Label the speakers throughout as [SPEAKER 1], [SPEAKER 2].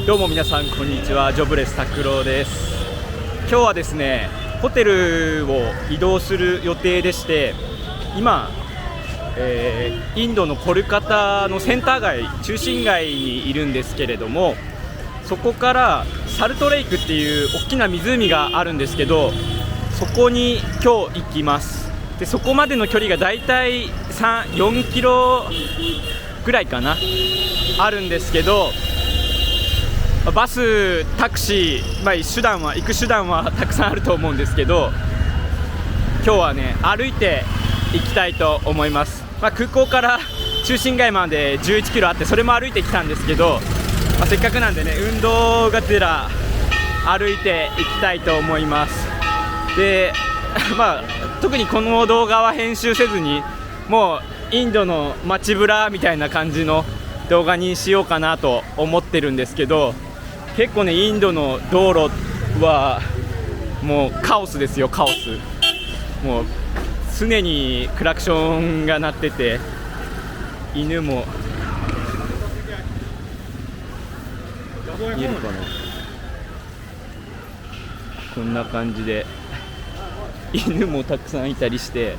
[SPEAKER 1] どうも皆さんこんにちは、ジョブレス拓郎です。今日はですね、ホテルを移動する予定でして、今、インドのコルカタのセンター街、中心街にいるんですけれども、そこからサルトレイクっていう大きな湖があるんですけど、そこに今日行きます。でそこまでの距離がだいたい4キロぐらいかなあるんですけど、バス、タクシー、行く手段はたくさんあると思うんですけど、今日はね歩いて行きたいと思います。空港から中心街まで11キロあって、それも歩いてきたんですけど、せっかくなんでね、運動がてら歩いていきたいと思います。で特にこの動画は編集せずに、もうインドの街ブラみたいな感じの動画にしようかなと思ってるんですけど、結構ねインドの道路はもうカオスですよ、カオス。もう常にクラクションが鳴ってて、犬も見えるかな、こんな感じで犬もたくさんいたりして、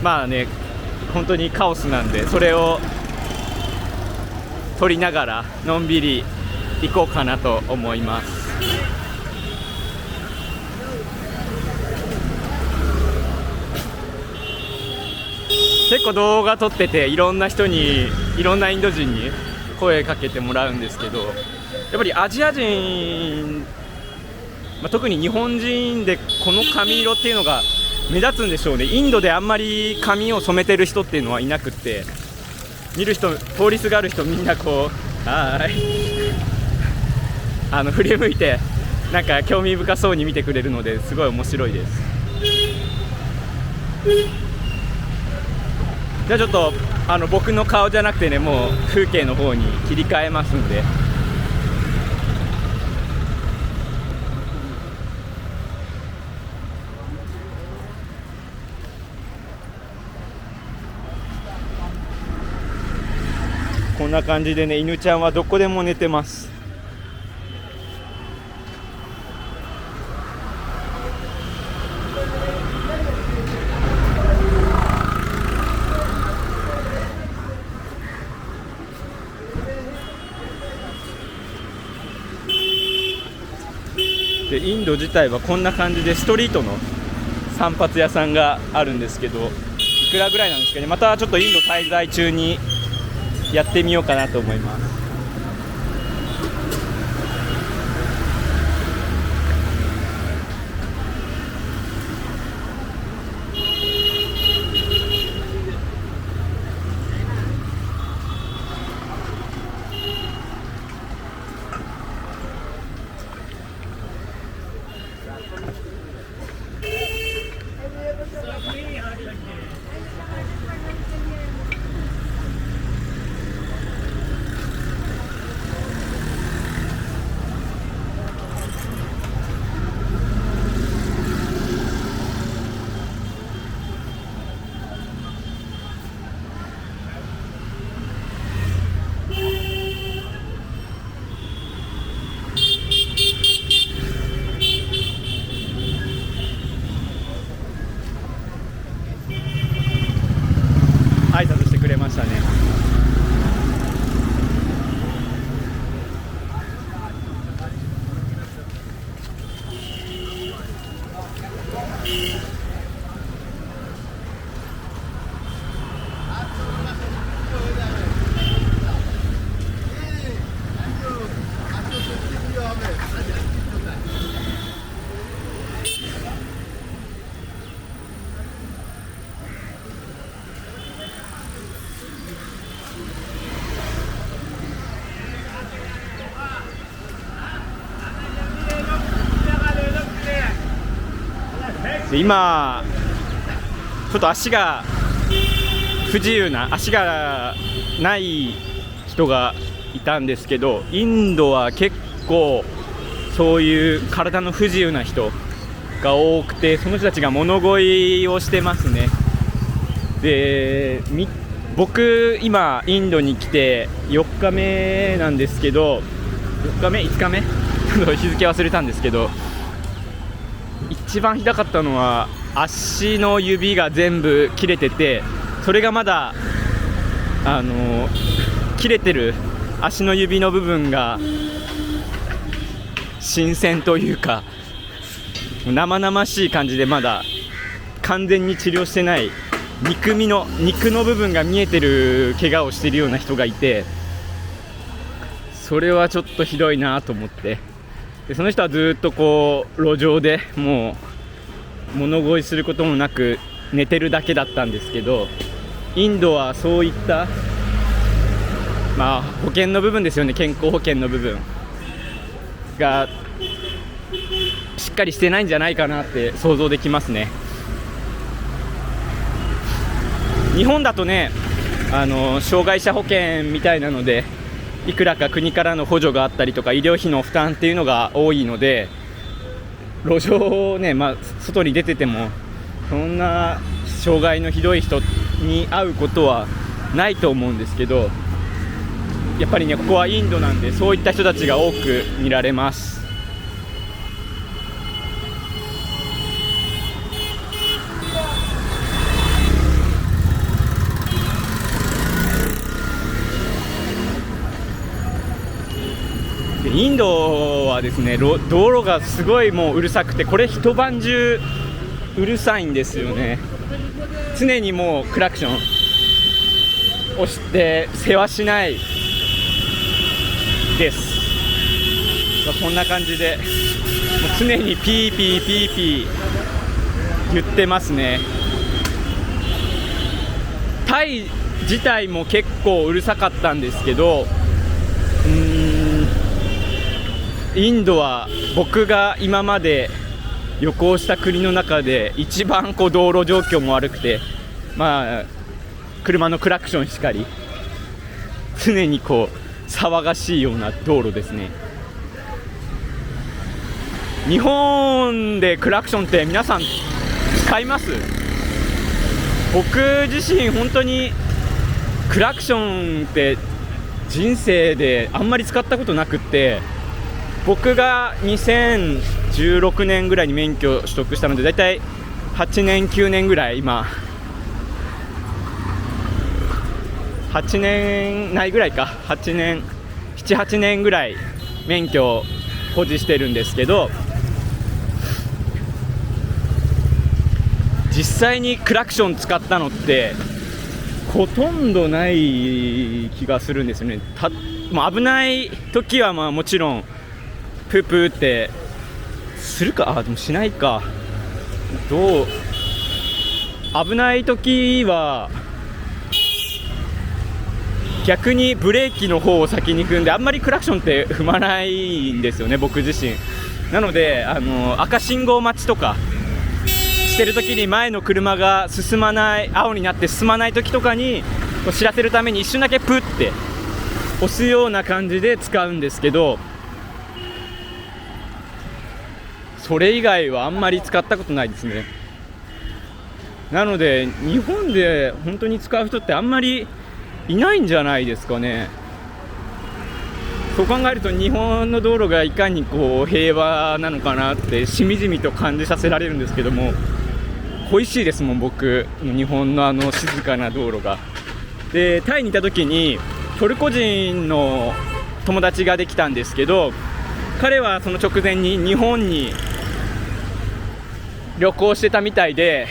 [SPEAKER 1] 本当にカオスなんで、それを撮りながらのんびり行こうかなと思います。結構動画撮ってて、いろんなインド人に声かけてもらうんですけど、やっぱりアジア人、特に日本人でこの髪色っていうのが目立つんでしょうね。インドであんまり髪を染めてる人っていうのはいなくって、見る人、通りすがる人みんなこうはーい振り向いてなんか興味深そうに見てくれるので、すごい面白いです。じゃあちょっと僕の顔じゃなくてね、もう風景の方に切り替えますんで。こんな感じでね、犬ちゃんはどこでも寝てます。でインド自体はこんな感じでストリートの散髪屋さんがあるんですけど、いくらぐらいなんですかね。またちょっとインド滞在中にやってみようかなと思います。挨拶してくれましたね。で今ちょっと足が不自由な、足がない人がいたんですけど、インドは結構そういう体の不自由な人が多くて、その人たちが物乞いをしてますね。で僕今インドに来て4日目なんですけど、4日目5日目日付忘れたんですけど、一番ひどかったのは足の指が全部切れてて、それがまだ切れてる足の指の部分が新鮮というか生々しい感じで、まだ完全に治療してない肉の部分が見えてる怪我をしているような人がいて、それはちょっとひどいなと思って、でその人はずっとこう路上でもう物乞いすることもなく寝てるだけだったんですけど、インドはそういった保険の部分ですよね、健康保険の部分がしっかりしてないんじゃないかなって想像できますね。日本だとね、障害者保険みたいなのでいくらか国からの補助があったりとか医療費の負担っていうのが多いので、路上をね、外に出ててもそんな障害のひどい人に会うことはないと思うんですけど、やっぱりねここはインドなんでそういった人たちが多く見られます。インドはですね、道路がすごいもううるさくて、これ一晩中うるさいんですよね。常にもうクラクション押して世話しないです。こんな感じでもう常にピーピーピーピー言ってますね。タイ自体も結構うるさかったんですけど、インドは僕が今まで旅行した国の中で一番道路状況も悪くて、車のクラクションしかり常に騒がしいような道路ですね。日本でクラクションって皆さん使います？僕自身本当にクラクションって人生であんまり使ったことなくって、僕が2016年ぐらいに免許取得したので、だいたい8年9年ぐらい、今8年ないぐらいか、7、8年ぐらい免許を保持してるんですけど、実際にクラクション使ったのってほとんどない気がするんですよね。危ない時はもちろんプープーってするか、でもしないか。危ない時は逆にブレーキの方を先に踏んで、あんまりクラクションって踏まないんですよね、僕自身。なので赤信号待ちとかしてる時に前の車が進まない、青になって進まない時とかに知らせるために一瞬だけプッて押すような感じで使うんですけど、それ以外はあんまり使ったことないですね。なので日本で本当に使う人ってあんまりいないんじゃないですかね。そう考えると日本の道路がいかに平和なのかなってしみじみと感じさせられるんですけども、恋しいですもん、僕日本の静かな道路が。でタイにいた時にトルコ人の友達ができたんですけど、彼はその直前に日本に旅行してたみたいで、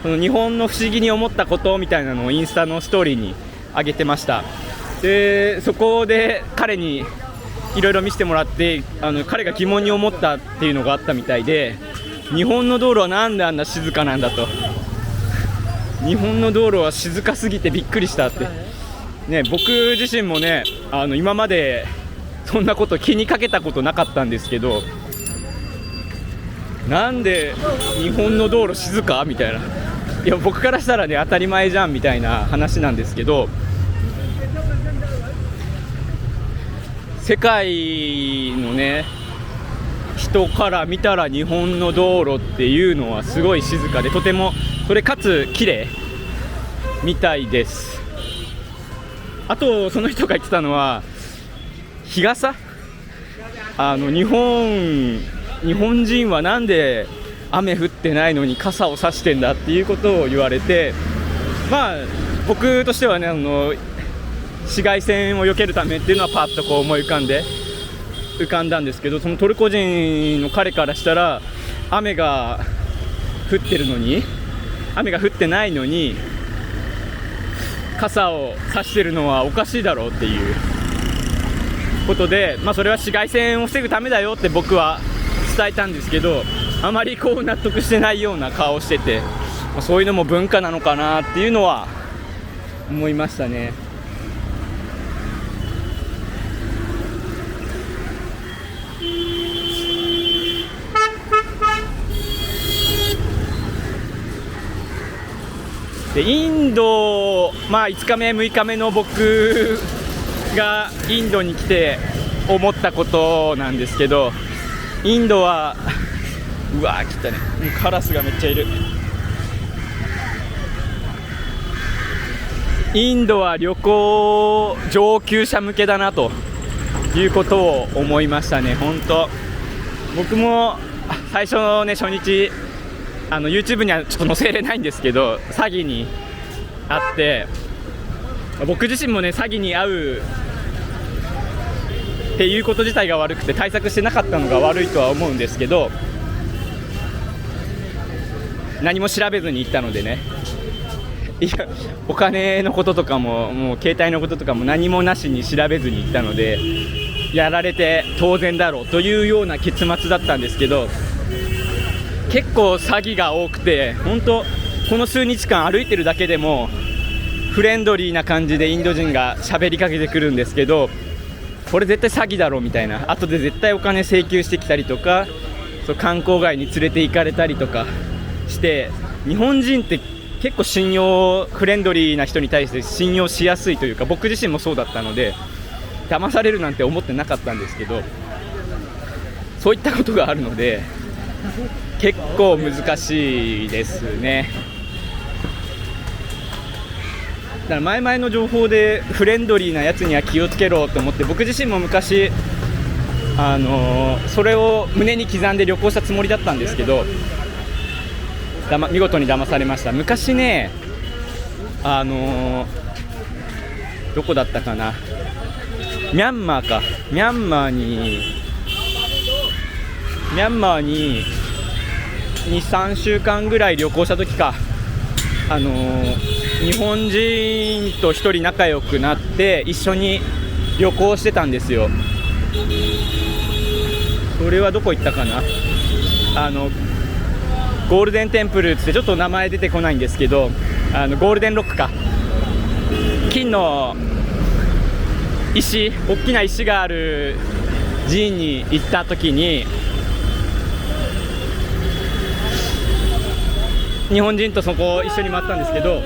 [SPEAKER 1] その日本の不思議に思ったことみたいなのをインスタのストーリーに上げてました。でそこで彼にいろいろ見せてもらって、彼が疑問に思ったっていうのがあったみたいで、日本の道路はなんであんな静かなんだと、日本の道路は静かすぎてびっくりしたって、ね、僕自身もね今までそんなこと気にかけたことなかったんですけど、なんで日本の道路静かみたいな、いや僕からしたらね当たり前じゃんみたいな話なんですけど、世界のね人から見たら日本の道路っていうのはすごい静かで、とてもそれかつ綺麗みたいです。あとその人が言ってたのは日傘、日本人はなんで雨降ってないのに傘を差してんだっていうことを言われて、まあ僕としてはね、紫外線を避けるためっていうのはパッとこう思い浮かんだんですけど、そのトルコ人の彼からしたら雨が降ってないのに傘を差してるのはおかしいだろうっていうことで、それは紫外線を防ぐためだよって僕は伝えたんですけど、あまりこう納得してないような顔をしてて、そういうのも文化なのかなっていうのは思いましたね。でインド、5日目6日目の僕がインドに来て思ったことなんですけど、インドはうわー来たね、カラスがめっちゃいる。インドは旅行上級者向けだなということを思いましたね。本当僕も最初のね初日YouTube にはちょっと載せれないんですけど、詐欺にあって、僕自身もね詐欺に遭うっていうこと自体が悪くて対策してなかったのが悪いとは思うんですけど、何も調べずに行ったのでね、お金のこととかももう携帯のこととかも何もなしに調べずに行ったので、やられて当然だろうというような結末だったんですけど、結構詐欺が多くて、本当この数日間歩いてるだけでもフレンドリーな感じでインド人が喋りかけてくるんですけど、これ絶対詐欺だろうみたいな、後で絶対お金請求してきたりとか、観光街に連れて行かれたりとかして、日本人って結構フレンドリーな人に対して信用しやすいというか、僕自身もそうだったので騙されるなんて思ってなかったんですけど、そういったことがあるので結構難しいですね。だから前々の情報でフレンドリーなやつには気をつけろと思って、僕自身も昔それを胸に刻んで旅行したつもりだったんですけど、見事に騙されました。昔ね、どこだったかな、ミャンマーに2、3週間ぐらい旅行した時か、日本人と一人仲良くなって一緒に旅行してたんですよ。それはどこ行ったかな、ゴールデンテンプルってちょっと名前出てこないんですけど、ゴールデンロックか、金の石、大きな石がある寺院に行った時に、日本人とそこを一緒に回ったんですけど、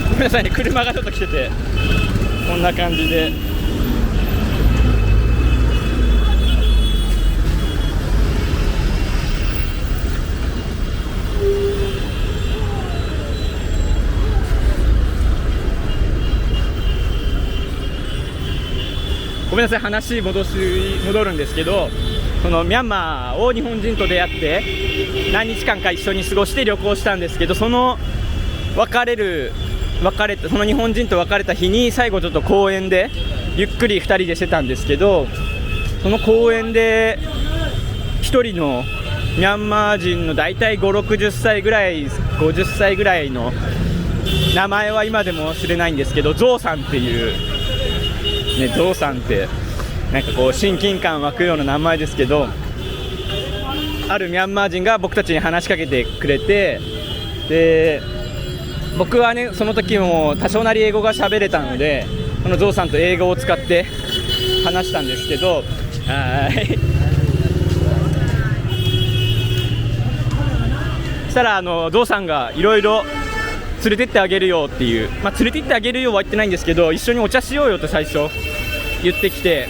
[SPEAKER 1] ごめんなさいね、車がちょっと来てて、こんな感じで。ごめんなさい、話戻るんですけど、そのミャンマーを日本人と出会って何日間か一緒に過ごして旅行したんですけど、そのその日本人と別れた日に最後ちょっと公園でゆっくり2人でしてたんですけど、その公園で1人のミャンマー人のだいたい5、60歳ぐらい50歳ぐらいの、名前は今でも忘れないんですけど、ゾウさんっていうね、ゾウさんってなんかこう親近感湧くような名前ですけど、あるミャンマー人が僕たちに話しかけてくれて、で僕はねその時も多少なり英語が喋れたので、このゾウさんと英語を使って話したんですけど、そしたらゾウさんがいろいろ連れてってあげるよっていう、連れてってあげるよは言ってないんですけど、一緒にお茶しようよと最初言ってきて、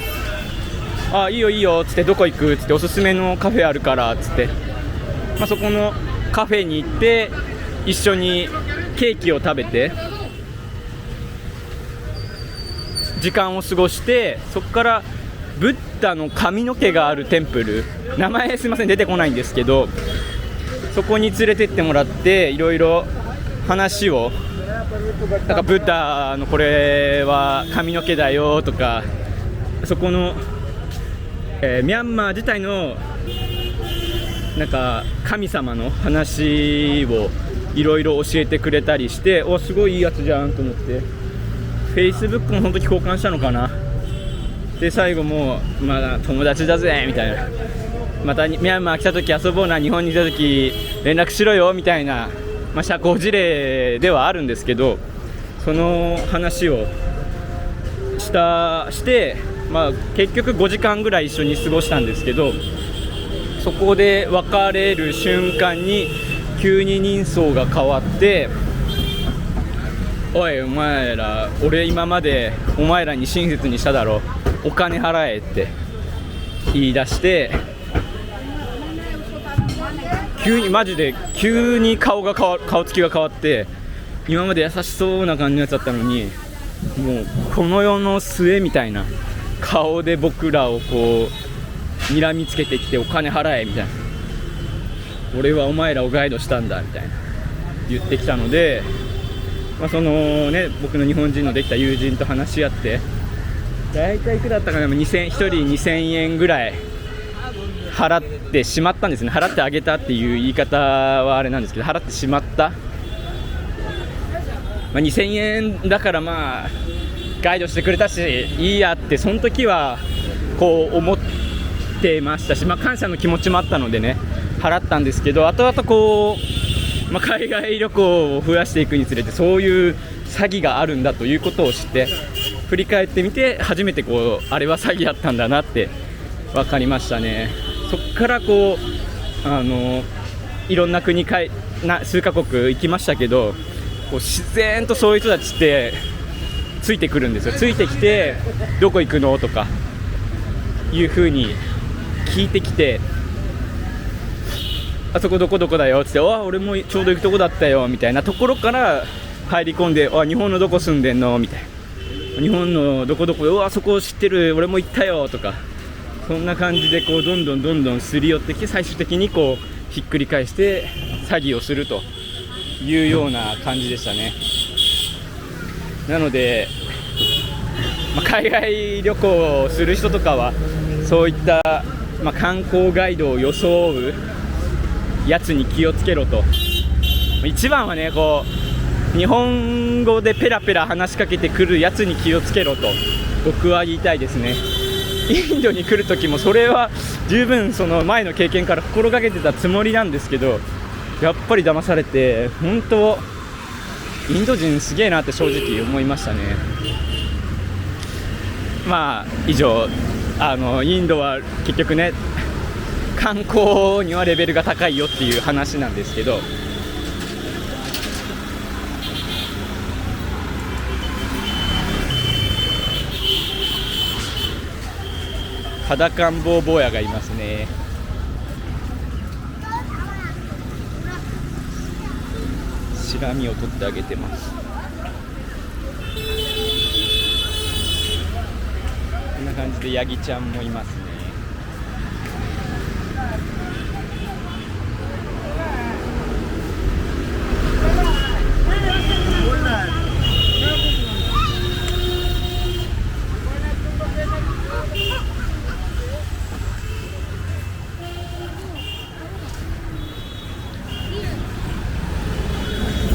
[SPEAKER 1] あ、いいよいいよっつって、どこ行くっつって、おすすめのカフェあるからっつって、そこのカフェに行って一緒にケーキを食べて時間を過ごして、そこからブッダの髪の毛があるテンプル、名前すいません出てこないんですけど、そこに連れてってもらって、いろいろ話を、なんかブッダのこれは髪の毛だよとか、そこの、ミャンマー自体のなんか神様の話をいろいろ教えてくれたりして、お、すごいいいやつじゃんと思って、Facebook も本当に交換したのかな。で最後も、友達だぜみたいな、またミャンマー来た時遊ぼうな、日本にいた時連絡しろよみたいな、社交辞令ではあるんですけど、その話をして、結局5時間ぐらい一緒に過ごしたんですけど、そこで別れる瞬間に急に人相が変わって、おいお前ら、俺今までお前らに親切にしただろ、お金払えって言い出して、マジで急に顔つきが変わって、今まで優しそうな感じのやつだったのに、もうこの世の末みたいな顔で僕らをこう睨みつけてきて、お金払えみたいな、俺はお前らをガイドしたんだみたいな言ってきたので、そのね、僕の日本人のできた友人と話し合って、だいたいいくらだったかな、1人2000円ぐらい払ってしまったんですね。払ってあげたっていう言い方はあれなんですけど、払ってしまった、2000円だからガイドしてくれたしいいやって、その時はこう思ってましたし、感謝の気持ちもあったのでね、払ったんですけど、後々こう、海外旅行を増やしていくにつれて、そういう詐欺があるんだということを知って、振り返ってみて初めてこう、あれは詐欺だったんだなって分かりましたね。そこからこういろんな国数カ国行きましたけど、こう自然とそういう人たちってついてくるんですよ。ついてきて、どこ行くのとかいう風に聞いてきて、あそこどこどこだよって言って、俺もちょうど行くとこだったよみたいなところから入り込んで、日本のどこ住んでんのみたいな、日本のどこどこ、あそこ知ってる、俺も行ったよとか、そんな感じでこうどんどんすり寄ってきて、最終的にこうひっくり返して詐欺をするというような感じでしたね。なので、海外旅行をする人とかはそういった、観光ガイドを装うやつに気をつけろと。一番はね、こう日本語でペラペラ話しかけてくるやつに気をつけろと僕は言いたいですね。インドに来る時もそれは十分その前の経験から心がけてたつもりなんですけど、やっぱり騙されて、本当インド人すげえなって正直思いましたね。以上、インドは結局ね、観光にはレベルが高いよっていう話なんですけど、裸ん坊坊やがいますね。シラミを取ってあげてます。こんな感じでヤギちゃんもいますね。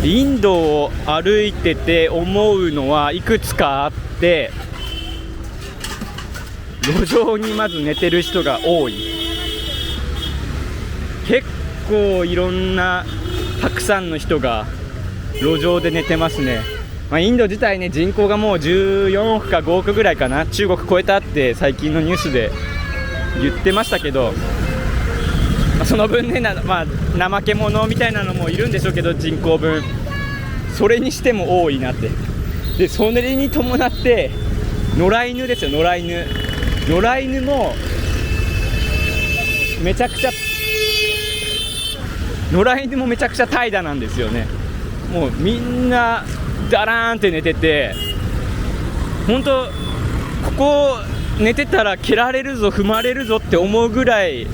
[SPEAKER 1] インドを歩いてて思うのはいくつかあって、路上にまず寝てる人が多い。結構いろんなたくさんの人が路上で寝てますね。インド自体ね、人口がもう14億か5億ぐらいかな、中国超えたって最近のニュースで言ってましたけど、その分ね、怠け者みたいなのもいるんでしょうけど、人口分それにしても多いなって。でそれに伴って野良犬ですよ。野良犬もめちゃくちゃ怠惰なんですよね。もうみんなダラーンって寝てて、本当ここ寝てたら蹴られるぞ踏まれるぞって思うぐらい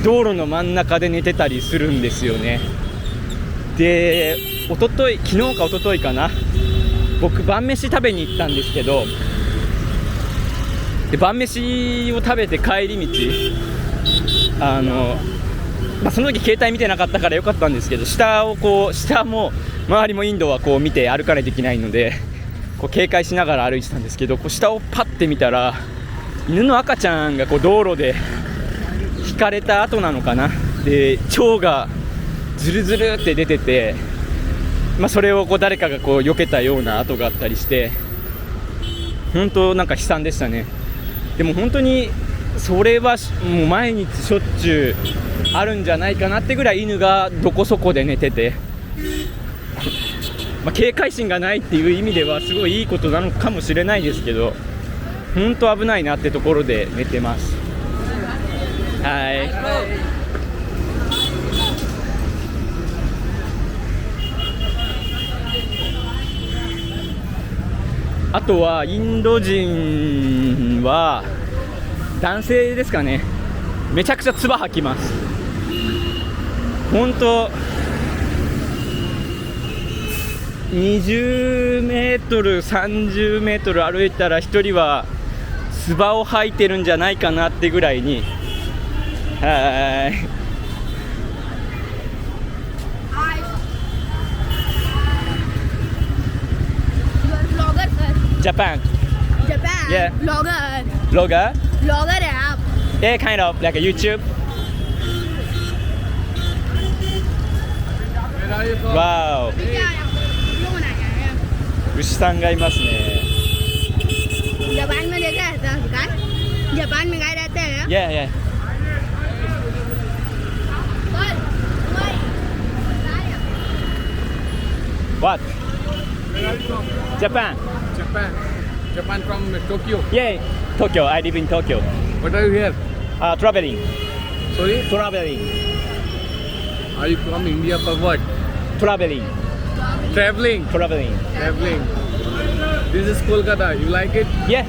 [SPEAKER 1] 道路の真ん中で寝てたりするんですよね。で昨日か一昨日かな、僕晩飯食べに行ったんですけど、で晩飯を食べて帰り道その時携帯見てなかったからよかったんですけど、下も周りもインドはこう見て歩かないといけないので、こう警戒しながら歩いてたんですけど、こう下をパッて見たら犬の赤ちゃんがこう道路で引かれた後なのかな、で腸がズルズルって出てて、それをこう誰かがこう避けたような跡があったりして、本当なんか悲惨でしたね。でも本当にそれはもう毎日しょっちゅうあるんじゃないかなってぐらい犬がどこそこで寝てて、警戒心がないっていう意味ではすごいいいことなのかもしれないですけど、本当危ないなってところで寝てます。はい。あとはインド人は男性ですかね、めちゃくちゃ唾吐きます。本当20メートル30メートル歩いたら1人は唾を吐いてるんじゃないかなってぐらいに、はい。Japan. Yeah. Vlogger.
[SPEAKER 2] Vlogger है आप.
[SPEAKER 1] Yeah, kind of like a YouTube. Wow. 牛さんがいますね。
[SPEAKER 2] जापान में देखा है गाय? जापान में गाय रहते हैं?
[SPEAKER 1] Yeah, yeah. What? Japan.
[SPEAKER 3] Japan from Tokyo.
[SPEAKER 1] Yeah, Tokyo. I live in Tokyo.
[SPEAKER 3] What are you here?
[SPEAKER 1] Traveling.
[SPEAKER 3] Sorry?
[SPEAKER 1] Traveling.
[SPEAKER 3] Are you from India for what?
[SPEAKER 1] Traveling.
[SPEAKER 3] Traveling.
[SPEAKER 1] Traveling.
[SPEAKER 3] Traveling. This is Kolkata. You like it?
[SPEAKER 1] Yeah.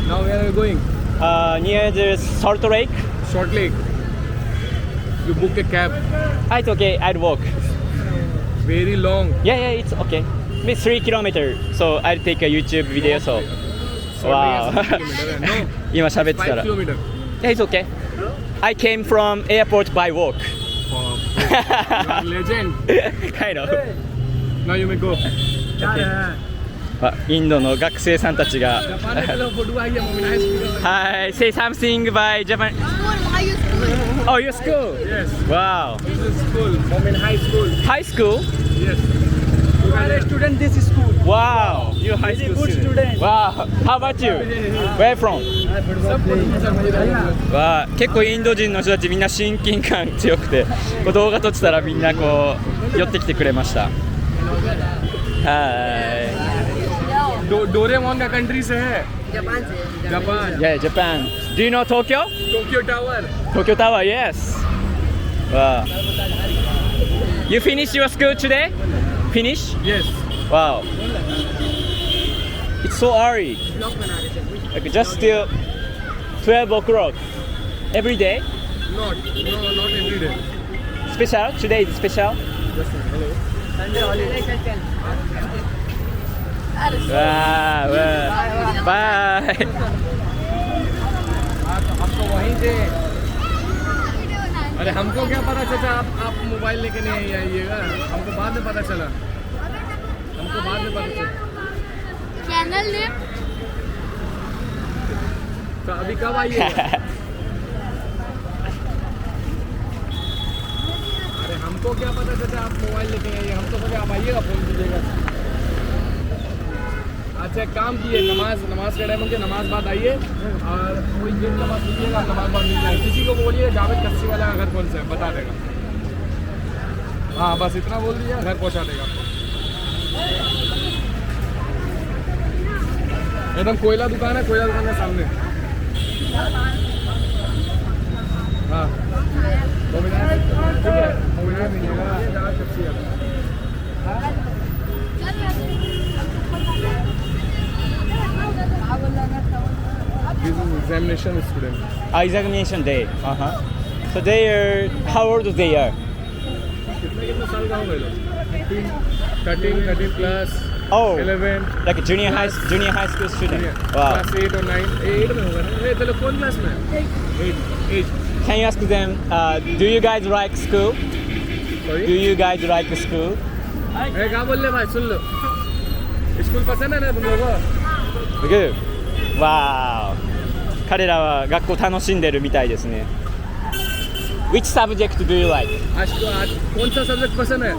[SPEAKER 3] Now where are you going?
[SPEAKER 1] Near the Salt Lake.
[SPEAKER 3] Short Lake. You book a cab.
[SPEAKER 1] It's okay. I'd walk.
[SPEAKER 3] Very long.
[SPEAKER 1] Yeah, it's okay. Maybe 3 kilometers. So I'll take a YouTube video. So. Wow.
[SPEAKER 3] No.
[SPEAKER 1] 今喋ってたら。
[SPEAKER 3] 5 kilometers.
[SPEAKER 1] Yeah, it's okay. I came from airport by walk.
[SPEAKER 3] Wow. You are legend.
[SPEAKER 1] Kind of.
[SPEAKER 3] Now you may go.
[SPEAKER 1] インドの学生さんたちが
[SPEAKER 3] Japan में चलो फोटो आ गया mummy nice.
[SPEAKER 1] Hi, say something by Japan. Oh, your school?
[SPEAKER 3] Yes.
[SPEAKER 1] Wow.
[SPEAKER 3] This is school. Moment high school.
[SPEAKER 1] High school?
[SPEAKER 3] Yes.
[SPEAKER 4] You are a student this school.
[SPEAKER 1] Wow.
[SPEAKER 3] You high
[SPEAKER 4] Very
[SPEAKER 3] school
[SPEAKER 4] good student.
[SPEAKER 1] Wow. How about you? Where from?わあ、結構インド人の人たちみんな親近感強くて、こう動画撮ってたらみんなこう寄ってきてくれました。はい。
[SPEAKER 3] डोरेमोन का कंट्री से है.
[SPEAKER 2] जापान से.
[SPEAKER 3] Japan.
[SPEAKER 1] Yeah, Japan. Do you know Tokyo?
[SPEAKER 3] Tokyo Tower.
[SPEAKER 1] Tokyo Tower, yes. Wow. You finish your school today? Finish?
[SPEAKER 3] Yes.
[SPEAKER 1] Wow. It's so early. Like just till 12 o'clock. Every day?
[SPEAKER 3] Not every day.
[SPEAKER 1] Special? Today is special?
[SPEAKER 4] Sunday holiday.
[SPEAKER 1] Wow, wow. Bye.
[SPEAKER 3] हमको वहीं से. अरे हमको क्या पता चला आप मोबाइल लेके नहीं आइएगा. हमको बाद में पता चला.
[SPEAKER 2] Channel name.
[SPEAKER 3] तो अभी कब आइएगा? अरे हमको क्या पता चला आप मोबाइल लेके आइए. हम तो सोचे आप आइएगा फोन कीजिएगा. अच्छा एक काम किए नमाज का टाइम होंगे नमाज बाद आइए और कोई गेट नमाज कीजिएगा नमाज बाद मिल जाए. किसी को बोलिए जावेद कस्सी वाला का घर कौन सा है बता देगा. हाँ बस इतना बोल दीजिए घर पहुँचा देगा आपको. एकदम कोयला दुकान है, कोयला दुकान के सामने। हाँ मोमिनार, ठीक है, मोमिनार मिलेगा, जहाँ पेप्सी है। This is examination student.
[SPEAKER 1] Examination day. So they are, how old they are?
[SPEAKER 3] कितने साल का होगा ये लोग? 13 plus
[SPEAKER 1] Oh,
[SPEAKER 3] 11
[SPEAKER 1] like a junior high school student. Wow.
[SPEAKER 3] class 8 or 9 8 में होगा ना ये तो लोग कौन क्लास में 8
[SPEAKER 1] Can you ask them, do you guys like school?
[SPEAKER 3] Sorry
[SPEAKER 1] Do you guys like school?
[SPEAKER 3] ए क्या बोल रहे भाई सुन लो स्कूल पसंद है ना तुम लोगों को
[SPEAKER 1] Good. Wow. 彼らは学校楽しんでるみたいですね。Which subject do you like?
[SPEAKER 3] आज कौन सा सब्जेक्ट पसंद है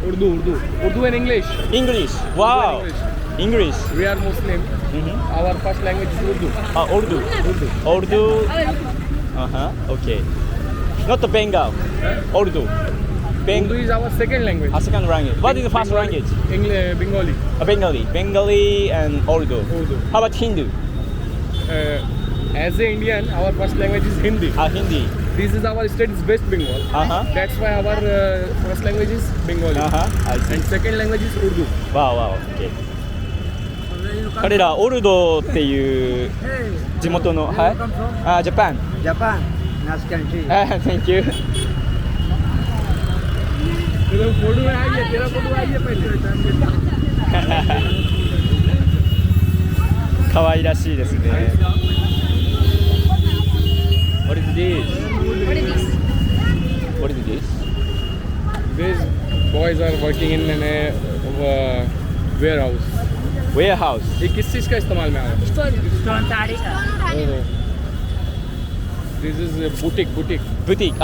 [SPEAKER 3] Urdu and English
[SPEAKER 1] English. Wow. English.
[SPEAKER 3] We are Muslim our first language is Urdu
[SPEAKER 1] Urdu. Urdu. Okay. Not Bengal. Urdu.
[SPEAKER 3] Urdu is our second language
[SPEAKER 1] Second language. What is the first language?
[SPEAKER 3] Bengali
[SPEAKER 1] Bengali and Urdu.
[SPEAKER 3] Urdu.
[SPEAKER 1] How about Hindu?
[SPEAKER 3] As a Indian our first language is Hindi
[SPEAKER 1] Hindi.
[SPEAKER 3] This is our state is West Bengal That's why our first language is Bengali
[SPEAKER 1] I see.
[SPEAKER 3] and second language is Urdu.
[SPEAKER 1] Wow. Okay. 彼らオルドっていう地元のはいジャパン
[SPEAKER 4] Japan, nice country.
[SPEAKER 1] Thank you
[SPEAKER 3] तेरा फोटो में आई है तेरा फोटो आई है पहले
[SPEAKER 1] 可愛らしいですね What is this?
[SPEAKER 2] What is this?
[SPEAKER 1] What is this?
[SPEAKER 3] These boys are working in a warehouse.
[SPEAKER 1] Warehouse
[SPEAKER 3] ये किस चीज़ का इस्तेमाल में आ रहा है? This is a boutique.
[SPEAKER 1] Boutique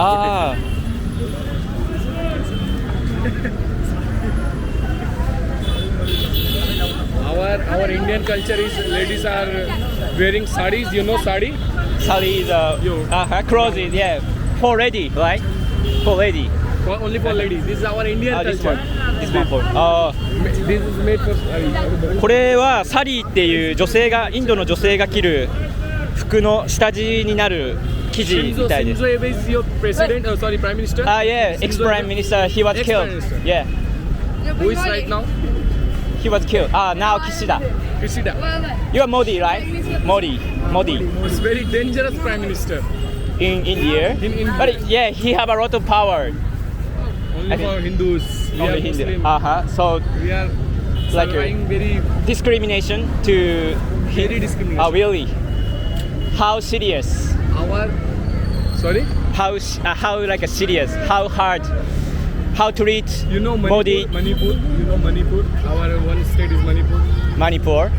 [SPEAKER 3] Our Indian culture is ladies are wearing sarees. You know sari?
[SPEAKER 1] Sari is clothes yeah for lady right? For lady
[SPEAKER 3] Only for ladies. This is our Indian
[SPEAKER 1] This
[SPEAKER 3] culture.
[SPEAKER 1] one This one for
[SPEAKER 3] This is made for.
[SPEAKER 1] これはサリーっていう女性がインドの女性が着る服の下地になる生地みたいです
[SPEAKER 3] Shinzo Abe is your president. Sorry, prime minister.
[SPEAKER 1] Yeah, ex-prime minister, he was killed.
[SPEAKER 3] Ex-prime minister.
[SPEAKER 1] Yeah,
[SPEAKER 3] Who is right now?
[SPEAKER 1] he was killed. Now Kishida.
[SPEAKER 3] Kishida.
[SPEAKER 1] You are Modi, right? Modi.
[SPEAKER 3] It's very dangerous prime minister.
[SPEAKER 1] In India.
[SPEAKER 3] In India.
[SPEAKER 1] But yeah, he have a lot of power.
[SPEAKER 3] Only for Hindus. We are
[SPEAKER 1] Only Hindu.
[SPEAKER 3] Muslim.
[SPEAKER 1] So
[SPEAKER 3] We are
[SPEAKER 1] Like a-
[SPEAKER 3] surviving very
[SPEAKER 1] discrimination to
[SPEAKER 3] discrimination.
[SPEAKER 1] Really? How serious?
[SPEAKER 3] Our sorry.
[SPEAKER 1] How like a serious? How hard? How to treat
[SPEAKER 3] You know
[SPEAKER 1] Modi?
[SPEAKER 3] Manipur. You know Manipur. Our one state is Manipur.
[SPEAKER 1] Manipur.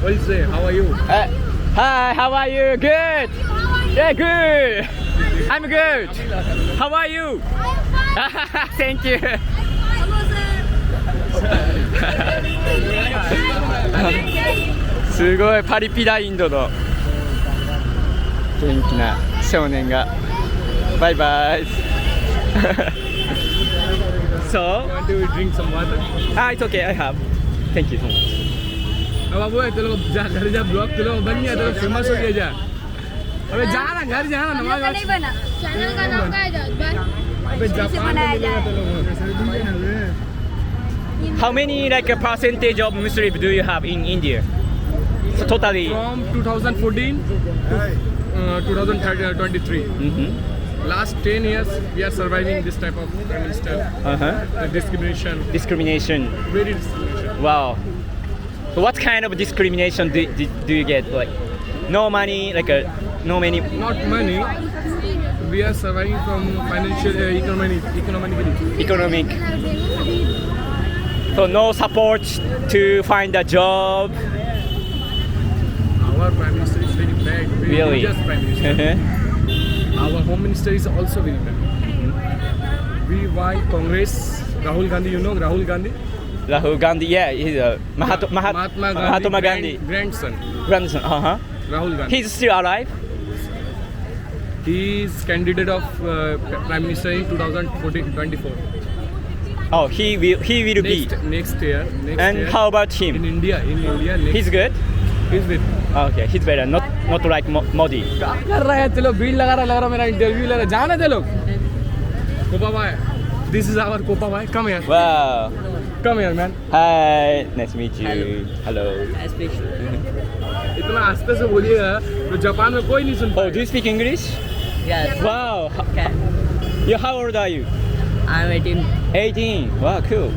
[SPEAKER 3] What is it? How are you?
[SPEAKER 1] Hi, how are you? Good. Yeah, good. I'm good. How are you? Thank you. すごいパリピだインドの元気な少年がバイバイ So?
[SPEAKER 3] Want to drink some water?
[SPEAKER 1] It's okay, I have. Thank you so much.
[SPEAKER 3] अब अब वो लोग जा घर जा ब्लॉग तो लोग बन गया तो फेमस हो गया जा अबे जा ना घर जा ना नमाज
[SPEAKER 2] नहीं बना चैनल का नाम क्या है जज्बा
[SPEAKER 3] अबे जापान में मिलेगा तो लोग
[SPEAKER 1] How many like a percentage of Muslim do you have in India? So totally.
[SPEAKER 3] from 2014 to 2023 last 10 years we are surviving this type of prime minister discrimination
[SPEAKER 1] Discrimination.
[SPEAKER 3] very discrimination
[SPEAKER 1] Wow. So what kind of discrimination do you get? Like no money, like no many.
[SPEAKER 3] not money we are surviving from financial economically
[SPEAKER 1] So no support to find a job.
[SPEAKER 3] our prime minister is very bad very
[SPEAKER 1] Really?
[SPEAKER 3] dangerous prime minister our home minister is also very bad we why Congress Rahul Gandhi you know Rahul Gandhi
[SPEAKER 1] Rahul Gandhi, yeah, he's a Mahatma Gandhi
[SPEAKER 3] grandson
[SPEAKER 1] grandson.
[SPEAKER 3] Rahul Gandhi
[SPEAKER 1] He's still alive.
[SPEAKER 3] he is candidate of prime minister in 2024
[SPEAKER 1] Oh, he will be.
[SPEAKER 3] Next year.
[SPEAKER 1] And how about
[SPEAKER 3] In
[SPEAKER 1] him?
[SPEAKER 3] India. Next,
[SPEAKER 1] He's good.
[SPEAKER 3] he's with.
[SPEAKER 1] Okay, he's better. Not like Modi.
[SPEAKER 3] क्या कर रहा है चलो भीड़ लगा रहा लग रहा मेरा इंटरव्यू ले रहा जाने दे लोग कोपा भाई दिस इज आवर कोपा भाई come here
[SPEAKER 1] Wow.
[SPEAKER 3] Man
[SPEAKER 1] Hi. Nice to meet you. Hello.
[SPEAKER 3] इतना आस्ते से बोलिएगा तो जापान में कोई नहीं सुन
[SPEAKER 1] Oh, do you speak English?
[SPEAKER 5] Yes.
[SPEAKER 1] Wow.
[SPEAKER 5] Okay.
[SPEAKER 1] How old are you?
[SPEAKER 5] I'm 18.
[SPEAKER 1] 18. Wow, cool.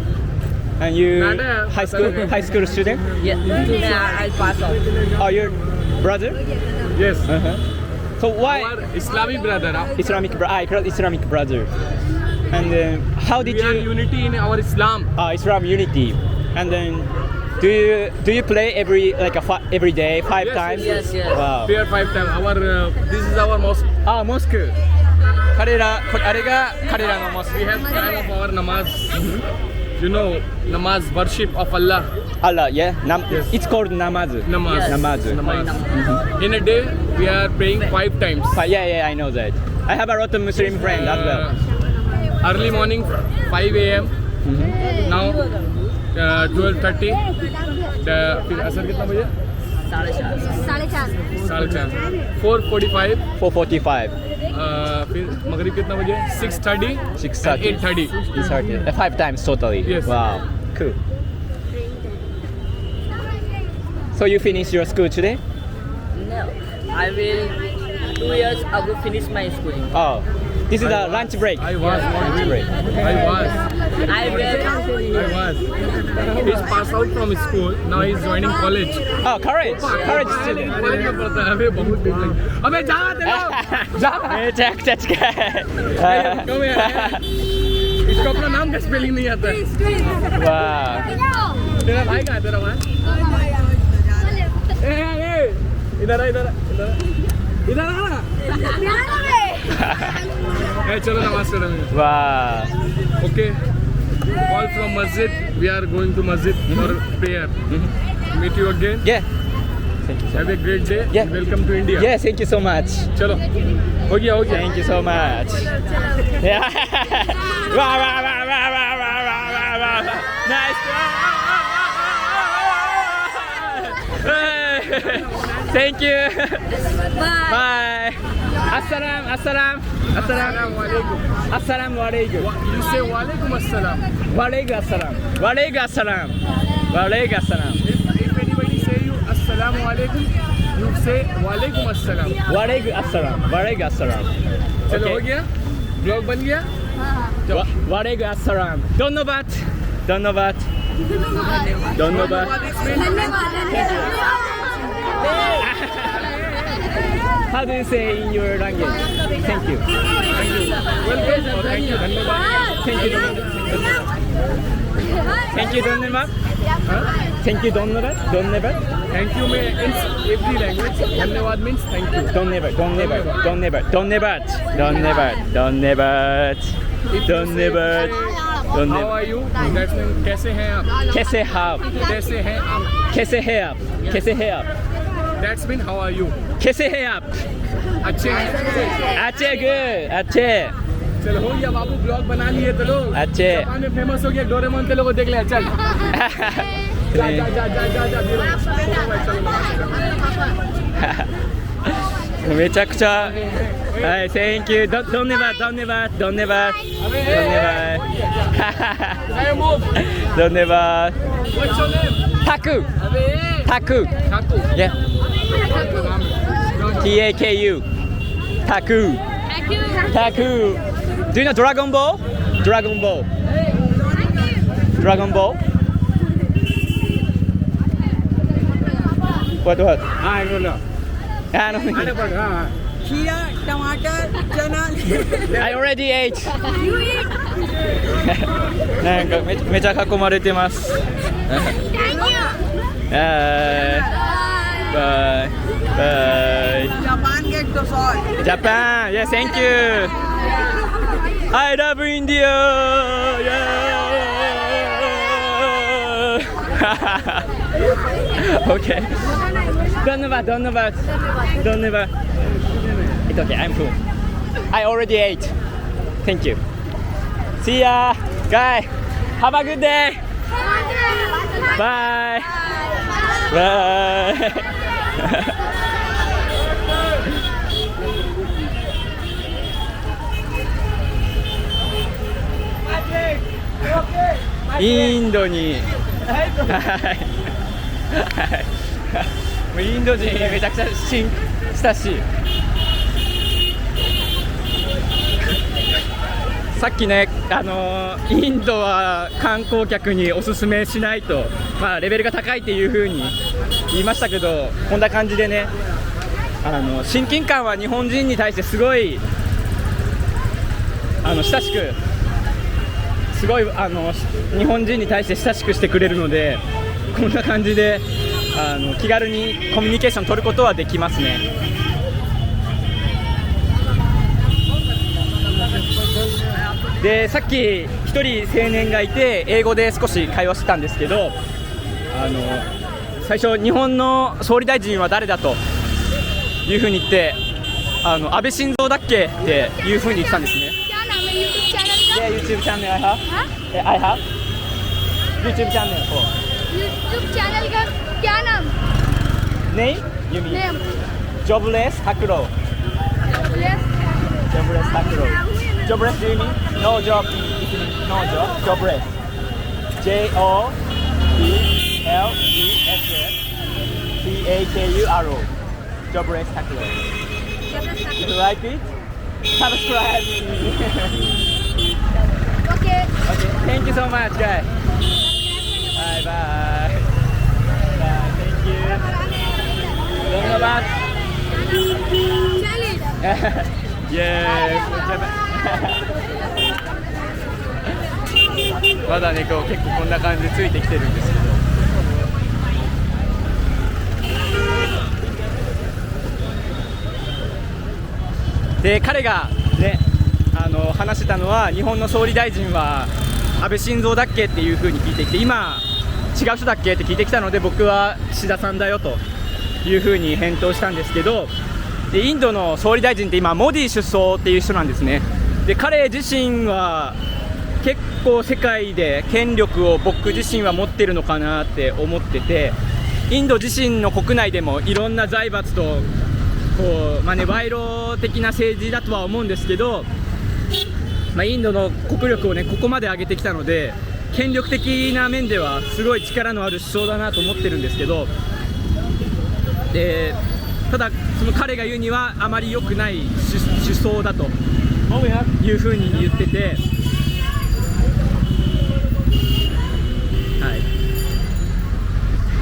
[SPEAKER 1] And you
[SPEAKER 3] Nada.
[SPEAKER 1] high school student?
[SPEAKER 5] Yeah, I'll pass out.
[SPEAKER 1] Oh, your brother?
[SPEAKER 3] Yes
[SPEAKER 1] Uh-huh. So why
[SPEAKER 3] our Islamic brother
[SPEAKER 1] Islamic brother? And how did
[SPEAKER 3] we are
[SPEAKER 1] you
[SPEAKER 3] unity in our Islam
[SPEAKER 1] Islam unity? And then do you play every day 5
[SPEAKER 3] Yes,
[SPEAKER 1] times?
[SPEAKER 5] yes, yes.
[SPEAKER 1] Wow.
[SPEAKER 3] prayer 5 times our this is our mosque
[SPEAKER 1] Mosque. あれが彼らのモス
[SPEAKER 3] we have time of our namaz you know namaz worship of Allah
[SPEAKER 1] Allah, yeah.
[SPEAKER 3] Yes.
[SPEAKER 1] It's called namaz.
[SPEAKER 3] namaz
[SPEAKER 5] Yes.
[SPEAKER 1] Namaz.
[SPEAKER 3] in a day we are praying 5 times
[SPEAKER 1] Yeah, I know that. I have a lot of Muslim friends as well.
[SPEAKER 3] early morning 5 a.m. now 12:30 फिर असर कितना बजे
[SPEAKER 5] 4:30.
[SPEAKER 3] 4:30 4:45
[SPEAKER 1] 4:45.
[SPEAKER 3] फिर मगरिब कितना बजे 6:30
[SPEAKER 1] 6:30.
[SPEAKER 3] 8:30
[SPEAKER 1] 6:30. 5 times totally.
[SPEAKER 3] Yes.
[SPEAKER 1] Wow. Cool. So you finished your school today?
[SPEAKER 5] No, I will 2 years ago finish my schooling.
[SPEAKER 1] Oh, this is a lunch break.
[SPEAKER 3] I was
[SPEAKER 1] lunch break.
[SPEAKER 3] I was he's passed out from school now he's joining college
[SPEAKER 1] Oh, college student.
[SPEAKER 3] College में पढ़ता है अबे बहुत देर लगी अबे जा तेरे जा
[SPEAKER 1] めちゃくちゃ近い。
[SPEAKER 3] कम यार इसको अपना नाम का स्पेलिंग नहीं आता है
[SPEAKER 1] वाह.
[SPEAKER 3] तेरा भाई कहाँ है तेरा भाई इधर आ इधर आ चलो नमाज पढ़ेंगे
[SPEAKER 1] वाह.
[SPEAKER 3] okay all from masjid we are going to masjid for prayer meet you again
[SPEAKER 1] Yeah. Thank you so
[SPEAKER 3] have a
[SPEAKER 1] much.
[SPEAKER 3] great day
[SPEAKER 1] Yeah.
[SPEAKER 3] welcome to India
[SPEAKER 1] Yeah, thank you so much.
[SPEAKER 3] चलो हो गया
[SPEAKER 1] Thank you so much. Yeah. Wow, wow, wow, wow, wow, wow, wow, wow. Nice. Thank you. Bye. Assalam. Assalamu alaikum.
[SPEAKER 3] you say walaikum assalam
[SPEAKER 1] Walaikum assalam. Walaikum assalam. Walaikum assalam.
[SPEAKER 3] if anybody say you assalamu alaikum you say walaikum assalam
[SPEAKER 1] Walaikum assalam. Walaikum assalam.
[SPEAKER 3] चलो हो
[SPEAKER 1] Okay.
[SPEAKER 3] गया ब्लॉग बन गया
[SPEAKER 1] Walaikum assalam. Donnobat. How do you say in your language? Thank you.
[SPEAKER 3] Welcome और thank you धन्यवाद
[SPEAKER 1] Thank you. Thank you, Donnebat. Thank you, Donnebat.
[SPEAKER 3] Thank you में in every language धन्यवाद means thank you
[SPEAKER 1] Donnebat.
[SPEAKER 3] How are you that's mean कैसे हैं आप
[SPEAKER 1] कैसे हैं आप?
[SPEAKER 3] That's mean how are you
[SPEAKER 1] कैसे हैं आप?
[SPEAKER 3] अच्छे हैं
[SPEAKER 1] अच्छे, good. अच्छे.
[SPEAKER 3] चलो हो गया बाबू ब्लॉग बना लिए तो लोग
[SPEAKER 1] अच्छे.
[SPEAKER 3] जापान में फेमस हो गया डोरेमोन तेरे को देख ले चल जा
[SPEAKER 1] めちゃくちゃ。はい、Thank you. Donnebat.
[SPEAKER 3] Hey, move.
[SPEAKER 1] Donnebat.
[SPEAKER 3] What's your name?
[SPEAKER 1] Taku.
[SPEAKER 3] Taku.
[SPEAKER 1] Yeah. Taku. Taku. Do you know Dragon Ball? What?
[SPEAKER 3] हाँ बोलो
[SPEAKER 1] I don't think.
[SPEAKER 3] आने पड़ हाँ
[SPEAKER 5] खीरा, टमाटर, चना.
[SPEAKER 1] I already ate. なんかめちゃ囲まれてます。Bye.
[SPEAKER 5] Japan get to salt.
[SPEAKER 1] Japan. Yeah, thank you. I love India. Yeah. Okay. Donnebat. It's okay. I'm cool. I already ate. Thank you. See ya, guy. Have a good day! Bye! Bye! インドに、もうインド人めちゃくちゃ親しい。さっきね、インドは観光客におすすめしないと、レベルが高いっていう風に言いましたけど、こんな感じでね、親近感は日本人に対してすごい親しく、すごい日本人に対して親しくしてくれるので、こんな感じで気軽にコミュニケーション取ることはできますね。でさっき1人青年がいて英語で少し会話してたんですけど、最初日本の総理大臣は誰だというふうに言って、安倍晋三だっけっていうふうに言ってたんですね。
[SPEAKER 2] क्या नाम है YouTube channel का?
[SPEAKER 1] Yeah, YouTube channel I have YouTube channel
[SPEAKER 2] YouTube channel का क्या नाम?
[SPEAKER 1] name you mean
[SPEAKER 2] Name.
[SPEAKER 1] Jobless Takuro Jobless Takuro Jobless do you mean no job no job Jobless Jobless Jobless Takuro If you like it subscribe
[SPEAKER 2] Okay.
[SPEAKER 1] Okay, thank you so much, guys. Bye bye. Bye, thank you. Dhanyawad. Yes. まだね、こう結構こんな感じでついてきてるんですけど。で、彼がね。話してたのは、日本の総理大臣は安倍晋三だっけっていう風に聞いてきて、今違う人だっけって聞いてきたので、僕は岸田さんだよという風に返答したんですけど、でインドの総理大臣って今モディ首相っていう人なんですね。で彼自身は結構世界で権力を僕自身は持ってるのかなって思ってて、インド自身の国内でもいろんな財閥とこう、賄賂的な政治だとは思うんですけど、インドの国力をねここまで上げてきたので、権力的な面ではすごい力のある首相だなと思ってるんですけど、ただその彼が言うにはあまり良くない首相だというふうに言ってて、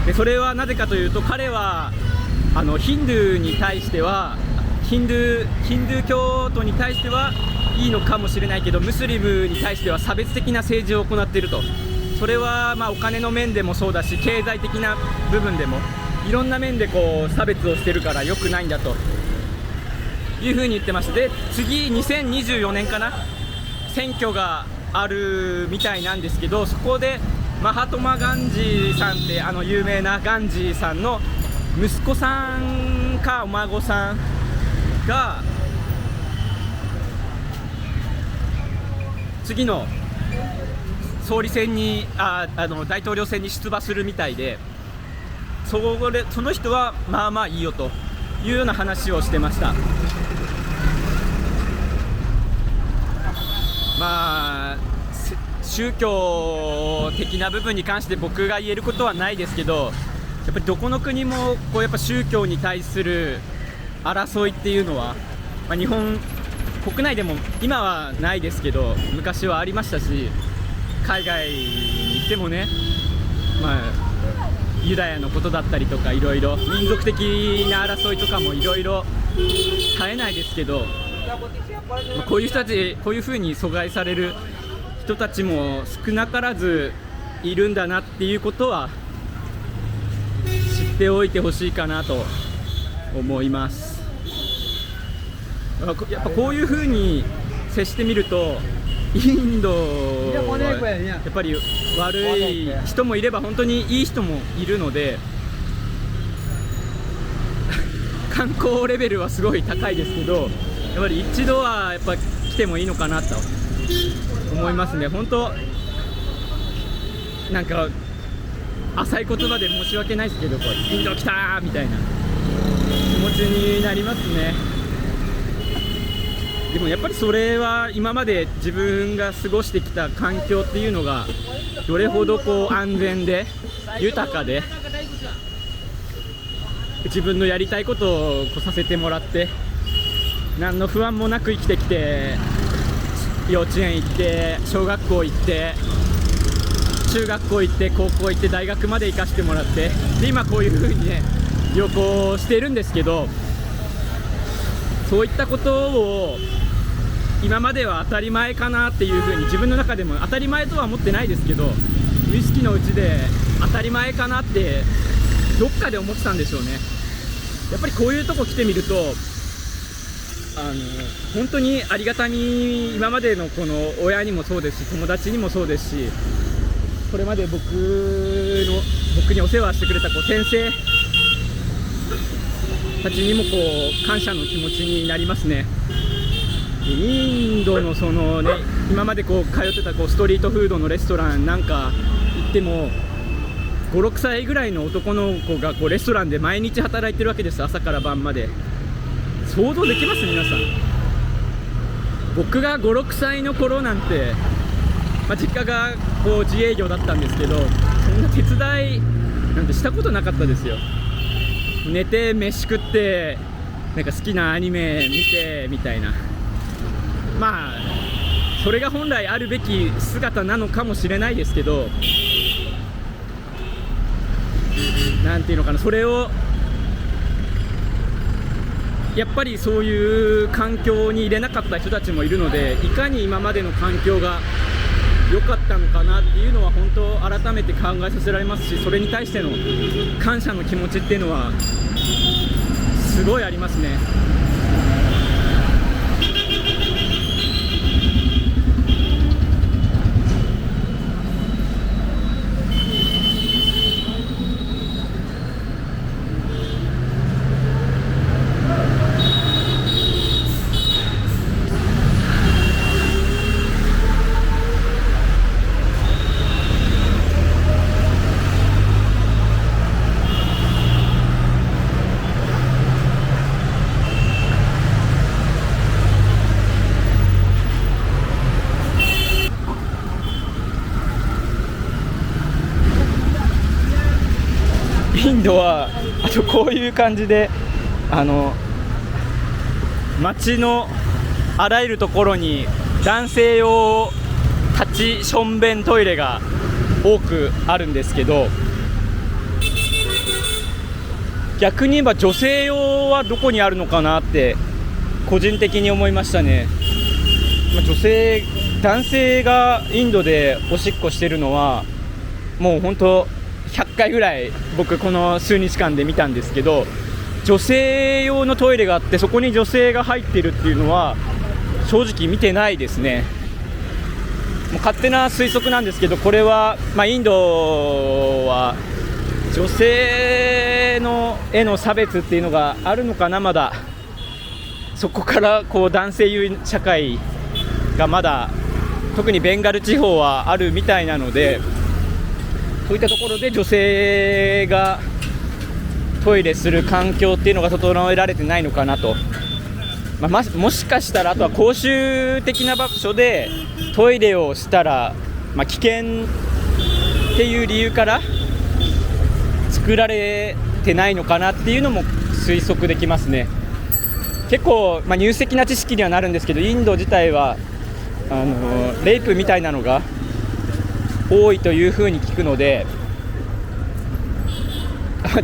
[SPEAKER 1] でそれはなぜかというと、彼はヒンドゥーに対してはヒンドゥー教徒に対してはいいのかもしれないけど、ムスリムに対しては差別的な政治を行っていると。それはお金の面でもそうだし、経済的な部分でもいろんな面でこう差別をしてるから良くないんだというふうに言ってました。で次2024年かな、選挙があるみたいなんですけど、そこでマハトマ・ガンジーさんって有名なガンジーさんの息子さんかお孫さんが次の総理選に大統領選に出馬するみたいで、その人はまあまあいいよというような話をしてました。宗教的な部分に関して僕が言えることはないですけど、やっぱりどこの国もやっぱ宗教に対する争いっていうのは、日本国内でも今はないですけど昔はありましたし、海外に行ってもね、ユダヤのことだったりとか、いろいろ民族的な争いとかもいろいろ絶えないですけど、こういう人たち、こういうふうに阻害される人たちも少なからずいるんだなっていうことは知っておいてほしいかなと思います。やっぱこういうふうに接してみると、インドはやっぱり悪い人もいれば本当にいい人もいるので、観光レベルはすごい高いですけど、やっぱり一度はやっぱ来てもいいのかなと思いますね。本当なんか浅い言葉で申し訳ないですけど、こうインド来たーみたいな気持ちになりますね。でもやっぱりそれは今まで自分が過ごしてきた環境っていうのがどれほどこう安全で豊かで、自分のやりたいことをこうさせてもらって、何の不安もなく生きてきて、幼稚園行って小学校行って中学校行って高校行って大学まで行かせてもらって、で今こういう風にね旅行しているんですけど、そういったことを今までは当たり前かなっていう風に自分の中でも当たり前とは思ってないですけど、無意識のうちで当たり前かなってどっかで思ってたんでしょうね。やっぱりこういうとこ来てみると本当にありがたみ、今までのこの親にもそうですし友達にもそうですし、これまで僕にお世話してくれたこう先生たちにもこう感謝の気持ちになりますね。インドのそのね、今までこう通ってたこうストリートフードのレストランなんか行っても5、6歳ぐらいの男の子がこうレストランで毎日働いてるわけです。朝から晩まで。想像できます？皆さん。僕が5、6歳の頃なんて、実家がこう自営業だったんですけど、そんな手伝いなんてしたことなかったですよ。寝て飯食ってなんか好きなアニメ見てみたいな、それが本来あるべき姿なのかもしれないですけど、なんていうのかな、それをやっぱりそういう環境に入れなかった人たちもいるので、いかに今までの環境が良かったのかなっていうのは本当改めて考えさせられますし、それに対しての感謝の気持ちっていうのはすごいありますね。インドはあとこういう感じで街のあらゆるところに男性用立ちしょんべんトイレが多くあるんですけど、逆に言えば女性用はどこにあるのかなって個人的に思いましたね。男性がインドでおしっこしてるのはもう本当100回ぐらい僕この数日間で見たんですけど、女性用のトイレがあってそこに女性が入ってるっていうのは正直見てないですね。もう勝手な推測なんですけど、これは、インドは女性のへの差別っていうのがあるのかな。まだそこからこう男性優位社会がまだ特にベンガル地方はあるみたいなので、そういったところで女性がトイレする環境っていうのが整えられてないのかなと、もしかしたらあとは公衆的な場所でトイレをしたら、危険っていう理由から作られてないのかなっていうのも推測できますね。結構、入籍な知識にはなるんですけど、インド自体はレイプみたいなのが多いというふうに聞くので、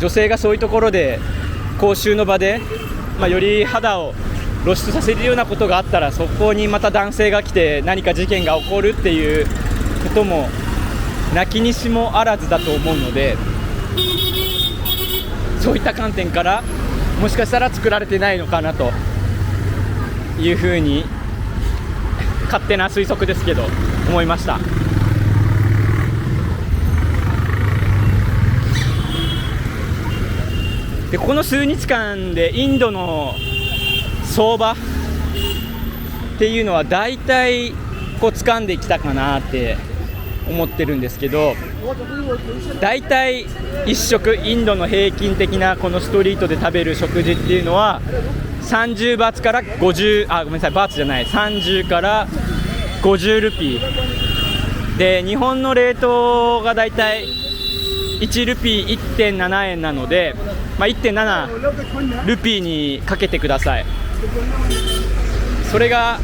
[SPEAKER 1] 女性がそういうところで公衆の場で、より肌を露出させるようなことがあったら、そこにまた男性が来て何か事件が起こるっていうこともなきにしもあらずだと思うので、そういった観点からもしかしたら作られてないのかなというふうに勝手な推測ですけど思いました。でこの数日間でインドの相場っていうのは大体こう掴んできたかなって思ってるんですけど、だいたい1食インドの平均的なこのストリートで食べる食事っていうのは30バーツから50、ごめんなさい、バーツじゃない、30から50ルピーで、日本のレートがだいたい1ルピー 1.7 円なので、1.7 ルピーにかけてください。それが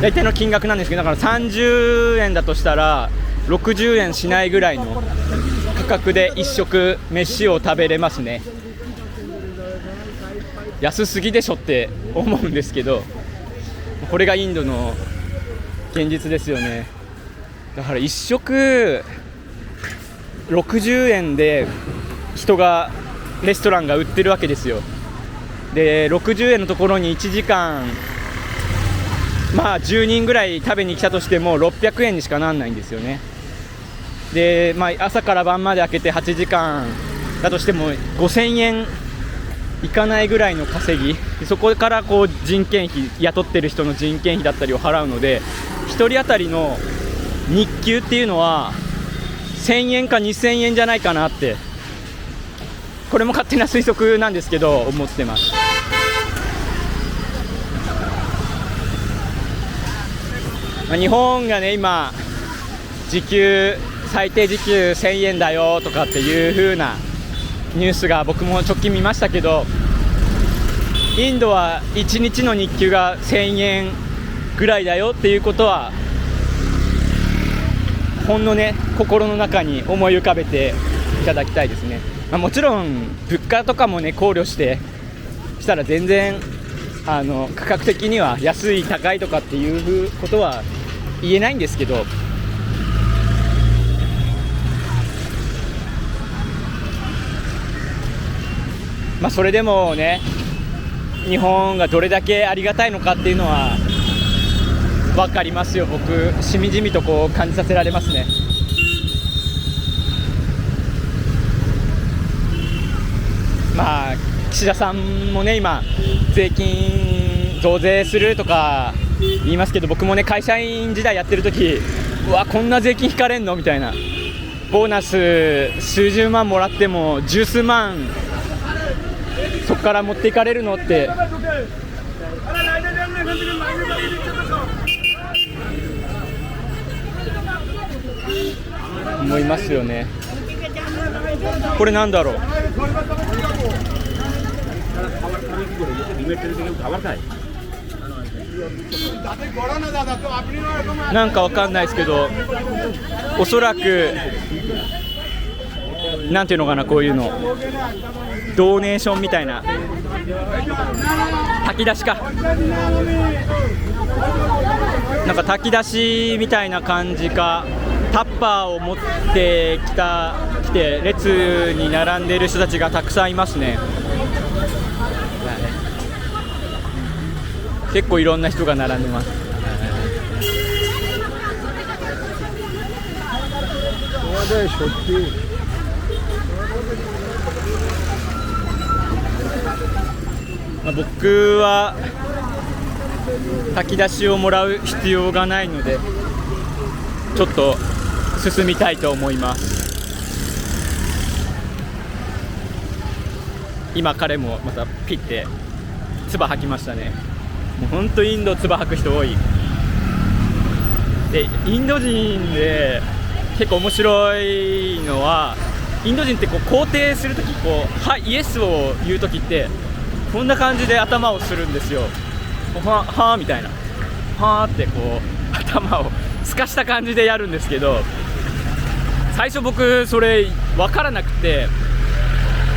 [SPEAKER 1] 大体の金額なんですけど、だから30円だとしたら60円しないぐらいの価格で1食飯を食べれますね。安すぎでしょって思うんですけど、これがインドの現実ですよね。だから1食60円でレストランが売ってるわけですよ。で60円のところに1時間10人ぐらい食べに来たとしても600円にしかならないんですよね。で、朝から晩まで開けて8時間だとしても5000円いかないぐらいの稼ぎ、そこからこう人件費、雇ってる人の人件費だったりを払うので、1人当たりの日給っていうのは1000円か2000円じゃないかなって、これも勝手な推測なんですけど思ってます。日本がね、今最低時給1000円だよとかっていう風なニュースが僕も直近見ましたけど、インドは1日の日給が1000円ぐらいだよっていうことはほんのね、心の中に思い浮かべていただきたいですね。もちろん物価とかもね考慮したら全然価格的には安い高いとかっていうことは言えないんですけど、それでもね、日本がどれだけありがたいのかっていうのは分かりますよ。僕しみじみとこう感じさせられますね。岸田さんもね、今税金増税するとか言いますけど、僕もね会社員時代やってる時、こんな税金引かれんのみたいな、ボーナス数十万もらっても十数万そこから持っていかれるのって思いますよね。これなんだろう、なんかわかんないですけど、おそらくなんていうのかな、こういうのドネーションみたいな、炊き出しか、なんか炊き出しみたいな感じか、タッパーを持ってきて列に並んでいる人たちがたくさんいますね。結構いろんな人が並んでます。僕は炊き出しをもらう必要がないので、ちょっと進みたいと思います。今彼もまたピッて唾吐きましたね。もう本当インド唾吐く人多い。でインド人で結構面白いのは、インド人ってこう肯定するとき、イエスを言うときってこんな感じで頭をするんですよ。はーみたいな、はーってこう頭をすかした感じでやるんですけど、最初僕それ分からなくて、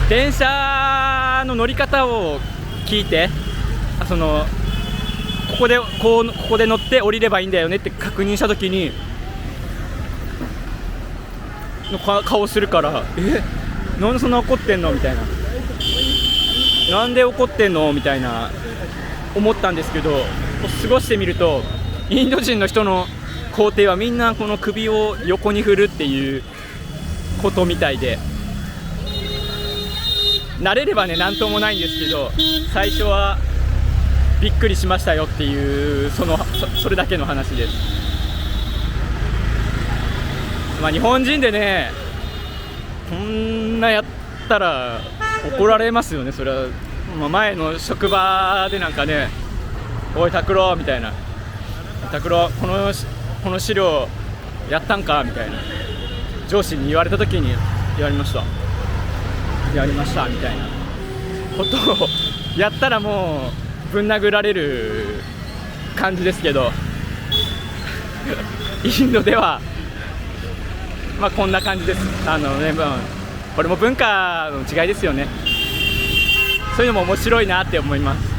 [SPEAKER 1] 電車の乗り方を聞いて、ここで乗って降りればいいんだよねって確認したときにの顔するから、なんでそんな怒ってんのみたいな、なんで怒ってんのみたいな思ったんですけど、過ごしてみるとインド人の人の工程はみんなこの首を横に振るっていうことみたいで、慣れればねなんともないんですけど、最初はびっくりしましたよっていうそれだけの話です。まあ、日本人でねこんなやったら怒られますよね。それは、まあ、前の職場でなんかね、おい拓郎みたいな、拓郎この資料やったんかみたいな上司に言われた時にやりましたみたいなことをやったらもうぶん殴られる感じですけどインドではまあこんな感じです。これも文化の違いですよね。そういうのも面白いなって思います。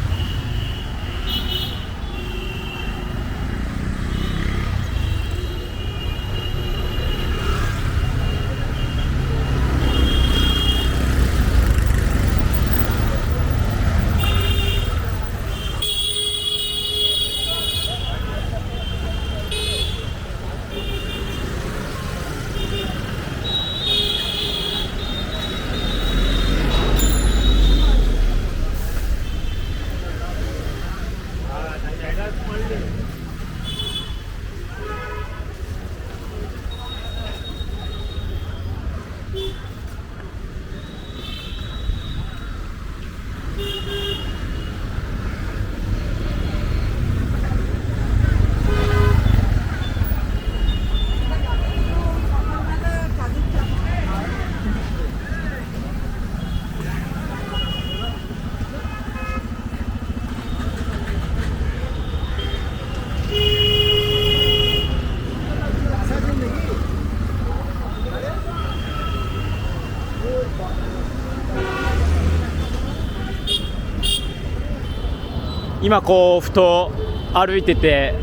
[SPEAKER 1] 今こうふと歩いてて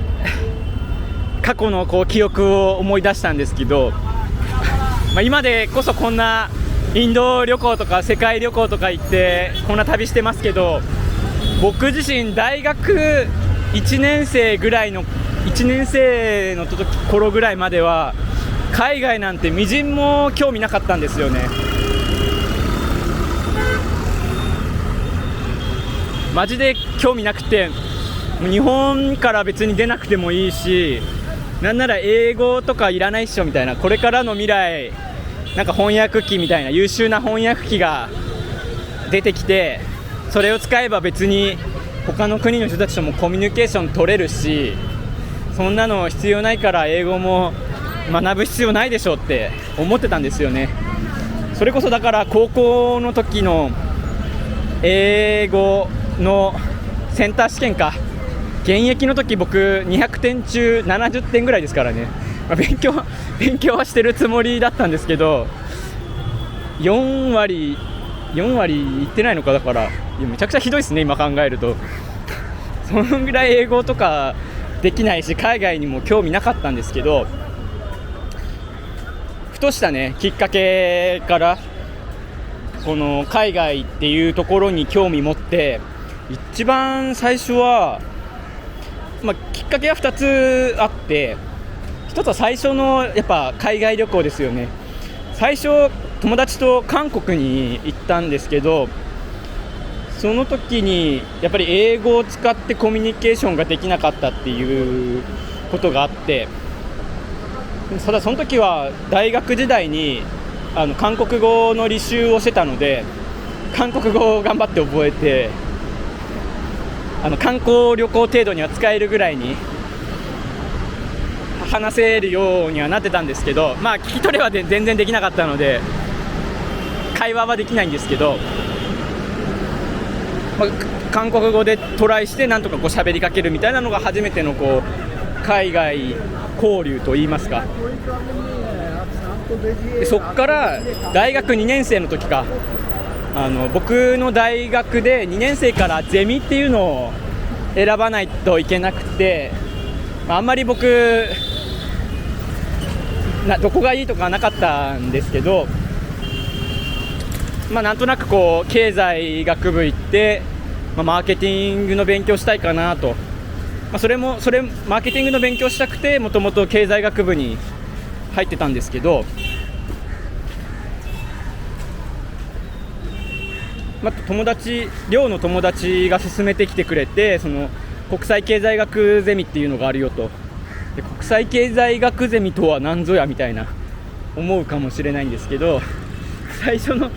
[SPEAKER 1] 過去のこう記憶を思い出したんですけど、まあ、今でこそこんなインド旅行とか世界旅行とか行ってこんな旅してますけど、僕自身大学1年生の頃ぐらいまでは海外なんてみじんも興味なかったんですよね。マジで興味なくて、日本から別に出なくてもいいし、なんなら英語とかいらないっしょみたいな、これからの未来なんか翻訳機みたいな優秀な翻訳機が出てきて、それを使えば別に他の国の人たちともコミュニケーション取れるし、そんなの必要ないから英語も学ぶ必要ないでしょって思ってたんですよね。それこそだから高校の時の英語のセンター試験か、現役の時僕200点中70点ぐらいですからね、勉強はしてるつもりだったんですけど、4割いってないのか。だからめちゃくちゃひどいですね今考えると。そのぐらい英語とかできないし海外にも興味なかったんですけど、ふとしたねきっかけからこの海外っていうところに興味持って、一番最初は、きっかけは2つあって、1つは最初のやっぱ海外旅行ですよね。最初友達と韓国に行ったんですけど、その時にやっぱり英語を使ってコミュニケーションができなかったっていうことがあって、ただその時は大学時代に韓国語の履修をしてたので、韓国語を頑張って覚えて、観光旅行程度には使えるぐらいに話せるようにはなってたんですけど、聞き取れは全然できなかったので会話はできないんですけど、韓国語でトライしてなんとか喋りかけるみたいなのが初めての海外交流といいますか。でそこから大学2年生の時か、僕の大学で2年生からゼミっていうのを選ばないといけなくて、あんまり僕どこがいいとかなかったんですけど、なんとなく経済学部行って、マーケティングの勉強したいかなと、それマーケティングの勉強したくてもともと経済学部に入ってたんですけど、寮の友達が勧めてきてくれて、その国際経済学ゼミっていうのがあるよと。で国際経済学ゼミとは何ぞやみたいな思うかもしれないんですけど、最初の、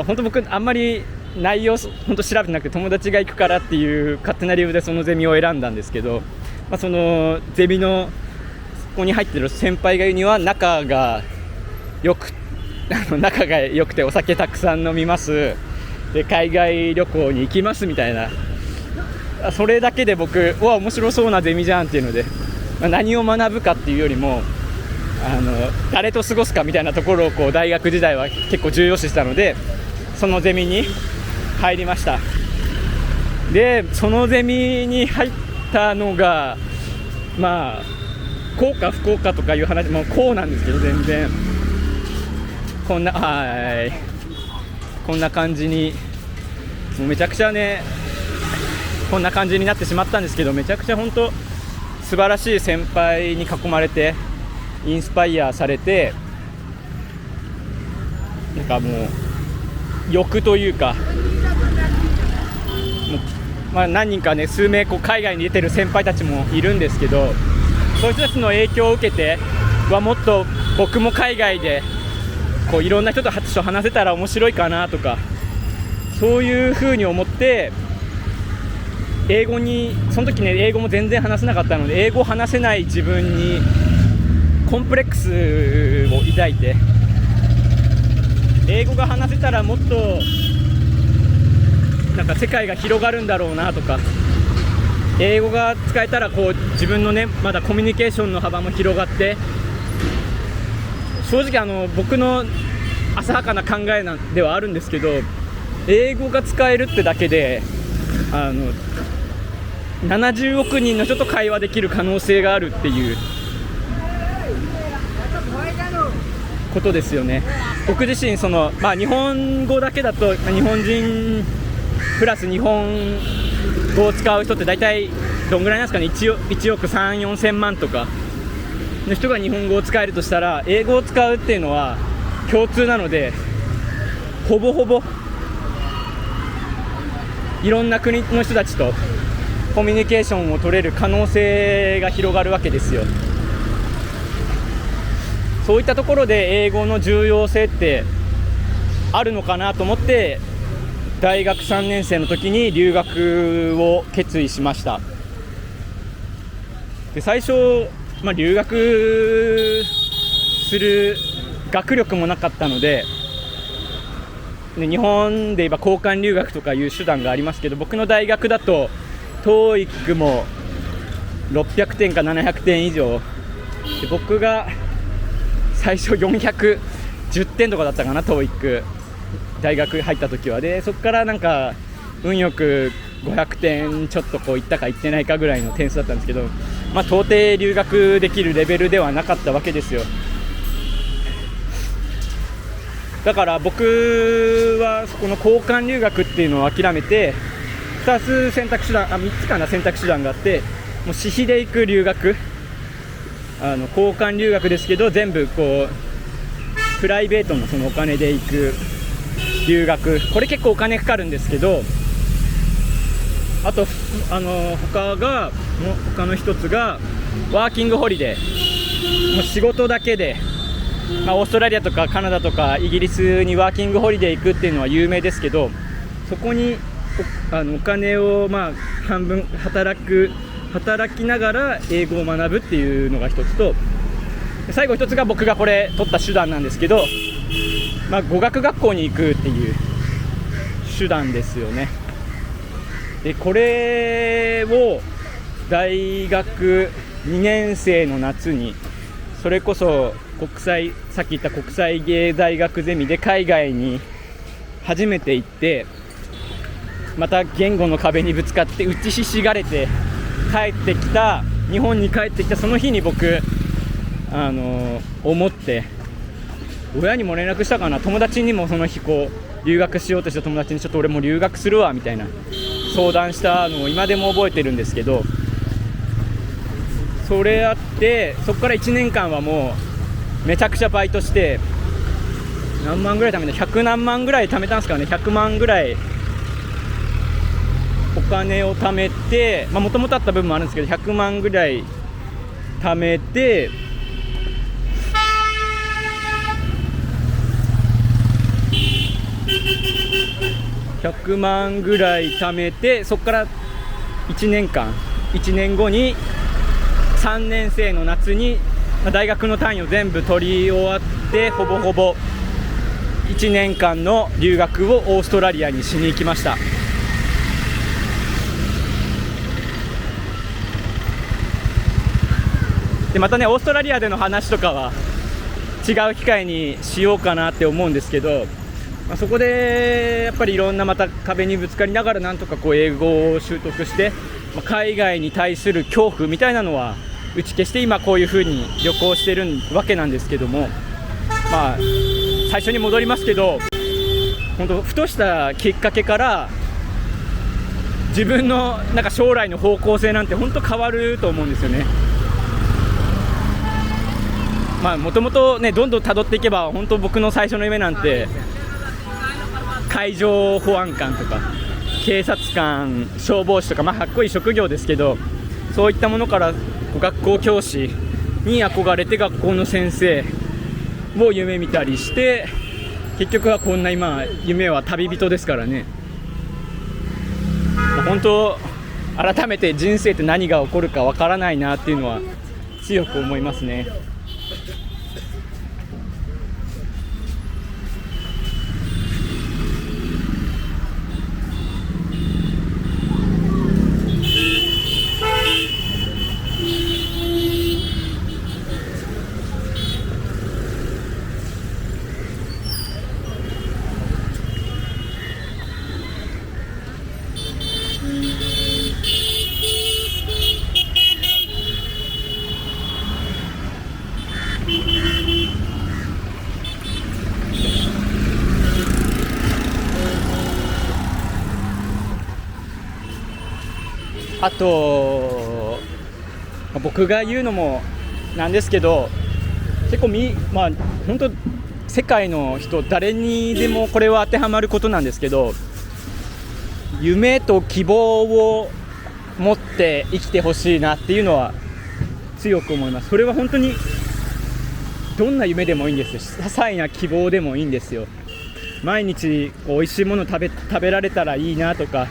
[SPEAKER 1] 本当僕あんまり内容本当調べてなくて、友達が行くからっていう勝手な理由でそのゼミを選んだんですけど、そのゼミのここに入ってる先輩が言うには仲が良くてお酒たくさん飲みます、で海外旅行に行きますみたいな、それだけで僕は面白そうなゼミじゃんっていうので、何を学ぶかっていうよりも誰と過ごすかみたいなところをこう大学時代は結構重要視したので、そのゼミに入りました。でそのゼミに入ったのがこうか不幸かとかいう話もこうなんですけど、全然こんな感じにもうめちゃくちゃね、こんな感じになってしまったんですけど、めちゃくちゃ本当素晴らしい先輩に囲まれてインスパイアされて、なんかもう欲というか、何人かね、数名海外に出てる先輩たちもいるんですけど、そういう人たちの影響を受けてもっと僕も海外でいろんな人と話せたら面白いかなとか、そういう風に思って、その時ね英語も全然話せなかったので、英語話せない自分にコンプレックスを抱いて、英語が話せたらもっとなんか世界が広がるんだろうなとか、英語が使えたら自分のねまだコミュニケーションの幅も広がって、正直僕の浅はかな考えではあるんですけど、英語が使えるってだけで70億人の人と会話できる可能性があるっていうことですよね。僕自身日本語だけだと、日本人プラス日本語を使う人って大体どんぐらいなんですかね、1億3、4千万とかの人が日本語を使えるとしたら、英語を使うっていうのは共通なので、ほぼほぼいろんな国の人たちとコミュニケーションを取れる可能性が広がるわけですよ。そういったところで英語の重要性ってあるのかなと思って、大学3年生の時に留学を決意しました。で最初、留学する学力もなかったので、日本で言えば交換留学とかいう手段がありますけど、僕の大学だと TOEIC も600点か700点以上で、僕が最初410点とかだったかな、 TOEIC 大学入った時は。でそこからなんか運よく500点ちょっといったかいってないかぐらいの点数だったんですけど、到底留学できるレベルではなかったわけですよ。だから僕はこの交換留学っていうのを諦めて、3つ選択手段があって、もう私費で行く留学、交換留学ですけど全部プライベートのそのお金で行く留学、これ結構お金かかるんですけど、あと他の一つがワーキングホリデー、もう仕事だけで、オーストラリアとかカナダとかイギリスにワーキングホリデー行くっていうのは有名ですけど、そこにお金を半分働きながら英語を学ぶっていうのが一つと、最後一つが僕がこれ取った手段なんですけど、語学学校に行くっていう手段ですよね。でこれを大学2年生の夏に、それこそさっき言った国際芸大学ゼミで海外に初めて行って、また言語の壁にぶつかって打ちひしがれて日本に帰ってきたその日に僕思って、親にも連絡したかな、友達にもその日留学しようとした友達に、ちょっと俺も留学するわみたいな相談したのを今でも覚えてるんですけど、それあって、そこから1年間はもうめちゃくちゃバイトして、何万ぐらい貯めた、100何万ぐらい貯めたんですかね、100万ぐらいお金を貯めて、もともとあった部分もあるんですけど、100万ぐらい貯めて、100万ぐらい貯めて、そこから1年後に3年生の夏に大学の単位を全部取り終わって、ほぼほぼ1年間の留学をオーストラリアにしに行きました。でまたね、オーストラリアでの話とかは違う機会にしようかなって思うんですけど、そこでやっぱりいろんなまた壁にぶつかりながらなんとかこう英語を習得して、海外に対する恐怖みたいなのは打ち消して、今こういう風に旅行してるわけなんですけども、最初に戻りますけど、本当ふとしたきっかけから自分のなんか将来の方向性なんて本当変わると思うんですよね。もともとね、どんどん辿っていけば本当僕の最初の夢なんて海上保安官とか警察官、消防士とか、かっこいい職業ですけど、そういったものから学校教師に憧れて学校の先生を夢見たりして、結局はこんな今夢は旅人ですからね。本当改めて人生って何が起こるかわからないなっていうのは強く思いますね。あと、僕が言うのもなんですけど、結構本当世界の人誰にでもこれは当てはまることなんですけど、夢と希望を持って生きてほしいなっていうのは強く思います。それは本当にどんな夢でもいいんですよ。些細な希望でもいいんですよ。毎日美味しいもの食べられたらいいなとか、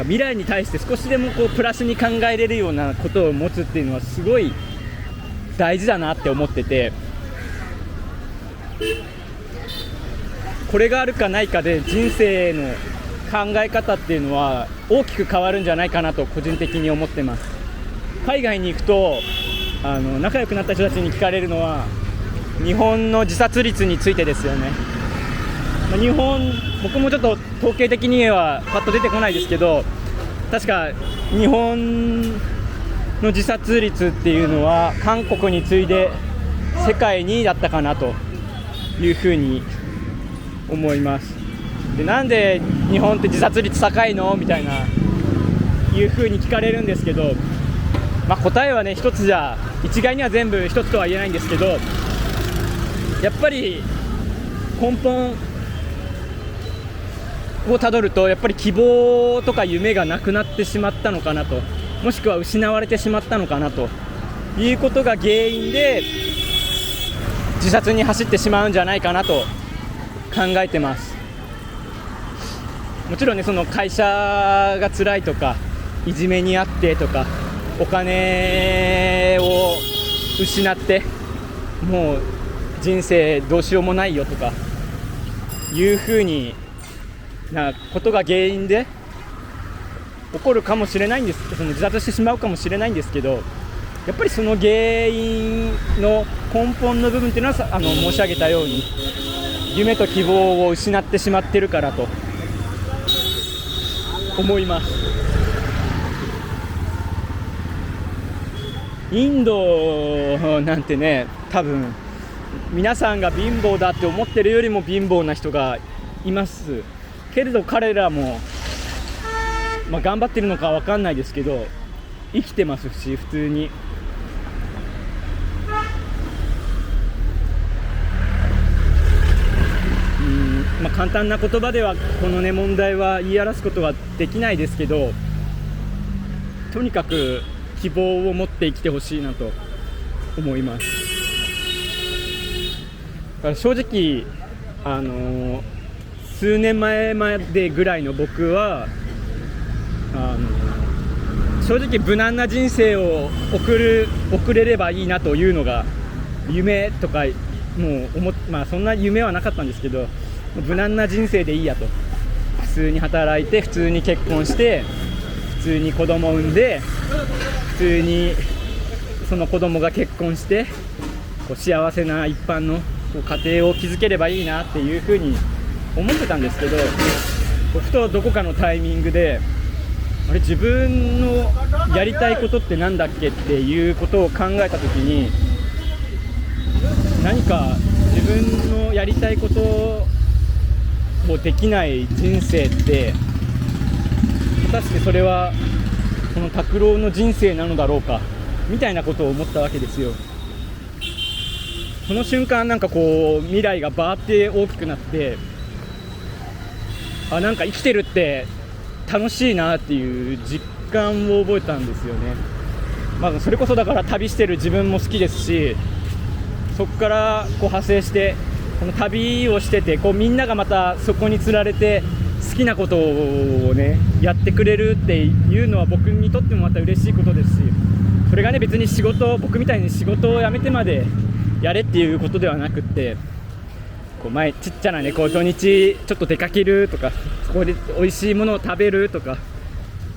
[SPEAKER 1] 未来に対して少しでもプラスに考えれるようなことを持つっていうのはすごい大事だなって思ってて、これがあるかないかで人生の考え方っていうのは大きく変わるんじゃないかなと個人的に思ってます。海外に行くと仲良くなった人たちに聞かれるのは日本の自殺率についてですよね。僕もちょっと統計的にはパッと出てこないですけど、確か日本の自殺率っていうのは韓国に次いで世界2位だったかなというふうに思います。で、なんで日本って自殺率高いのみたいないうふうに聞かれるんですけど、答えはね、一つじゃ一概には全部一つとは言えないんですけど、やっぱり根本をたどるとやっぱり希望とか夢がなくなってしまったのかなと、もしくは失われてしまったのかなということが原因で自殺に走ってしまうんじゃないかなと考えてます。もちろんね、その会社が辛いとかいじめにあってとかお金を失ってもう人生どうしようもないよとかいうふうになことが原因で起こるかもしれないんです。その自殺してしまうかもしれないんですけど、やっぱりその原因の根本の部分っていうのは申し上げたように夢と希望を失ってしまってるからと思います。インドなんてね、多分皆さんが貧乏だって思ってるよりも貧乏な人がいますけれど、彼らも、頑張ってるのか分かんないですけど生きてますし、普通に簡単な言葉ではこのね問題は言い表すことはできないですけど、とにかく希望を持って生きてほしいなと思います。正直数年前までぐらいの僕は正直無難な人生を送れればいいなというのが夢とかもうそんな夢はなかったんですけど、無難な人生でいいやと、普通に働いて普通に結婚して普通に子供を産んで普通にその子供が結婚してこう幸せな一般のこう家庭を築ければいいなっていうふうに思ってたんですけど、ふとどこかのタイミングであれ自分のやりたいことってなんだっけっていうことを考えたときに、何か自分のやりたいことをできない人生って果たしてそれはこの拓郎の人生なのだろうかみたいなことを思ったわけですよ。その瞬間なんかこう未来がバーって大きくなって、なんか生きてるって楽しいなっていう実感を覚えたんですよね。それこそだから旅してる自分も好きですし、そこからこう派生してこの旅をしててこうみんながまたそこにつられて好きなことをねやってくれるっていうのは僕にとってもまた嬉しいことですし、それがね別に僕みたいに仕事を辞めてまでやれっていうことではなくって、こうちっちゃなねこう土日ちょっと出かけるとか、そこで美味しいものを食べるとか、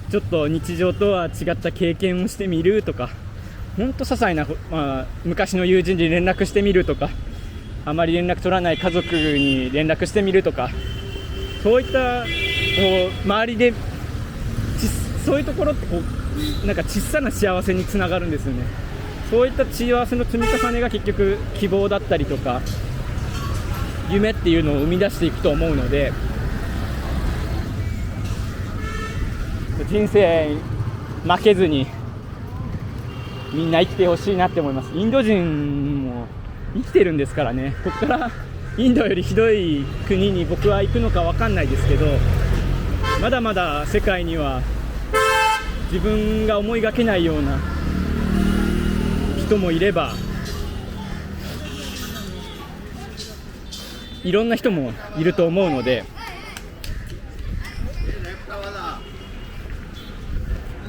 [SPEAKER 1] ちょっと日常とは違った経験をしてみるとか、ほんと些細な、昔の友人に連絡してみるとか、あまり連絡取らない家族に連絡してみるとか、そういったこう周りでそういうところってこうなんか小さな幸せにつながるんですよね。そういった幸せの積み重ねが結局希望だったりとか夢っていうのを生み出していくと思うので、人生負けずにみんな生きてほしいなって思います。インド人も生きてるんですからね。ここからインドよりひどい国に僕は行くのか分かんないですけど、まだまだ世界には自分が思いがけないような人もいれば、いろんな人もいると思うので、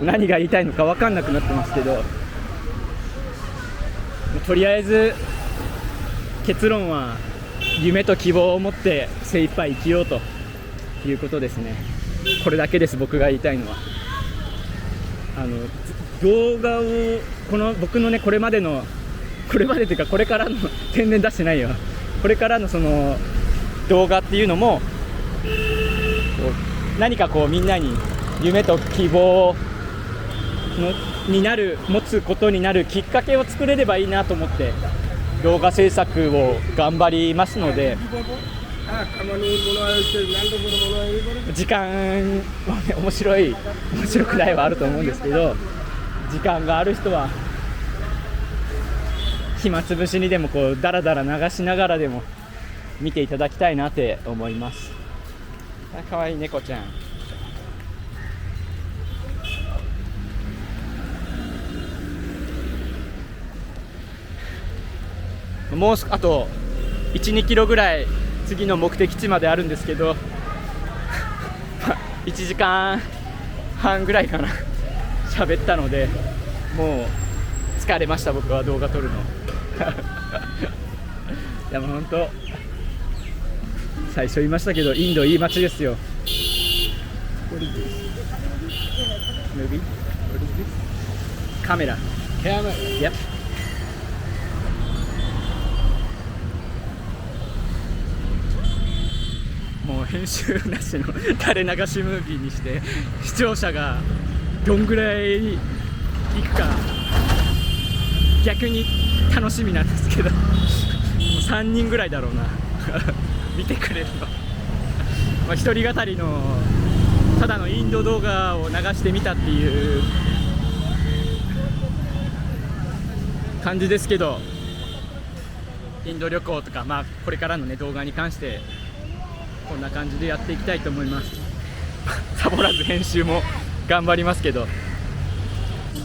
[SPEAKER 1] 何が言いたいのか分かんなくなってますけど、とりあえず結論は夢と希望を持って精一杯生きようということですね。これだけです、僕が言いたいのは。動画を僕のねこれまでというかこれからの全然出してないよ、これからのその動画っていうのも何かこうみんなに夢と希望持つことになるきっかけを作れればいいなと思って動画制作を頑張りますので、時間はね面白くないはあると思うんですけど、時間がある人は暇つぶしにでもこうダラダラ流しながらでも見ていただきたいなって思います。かわいい猫ちゃん。もうあと 1,2 キロぐらい次の目的地まであるんですけど1時間半ぐらいかな喋ったので、もう疲れました。僕は動画撮るのでも本当最初言いましたけど、インドいい街ですよ。カメラ。Yep. もう編集なしの垂れ流しムービーにして視聴者がどんぐらいいくか逆に楽しみなんですけど、もう3人ぐらいだろうな見てくれるの一人語りのただのインド動画を流してみたっていう感じですけど、インド旅行とか、これからのね動画に関してこんな感じでやっていきたいと思いますサボらず編集も頑張りますけど、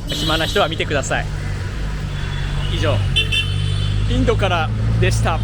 [SPEAKER 1] 暇な人は見てください。以上、インドからでした。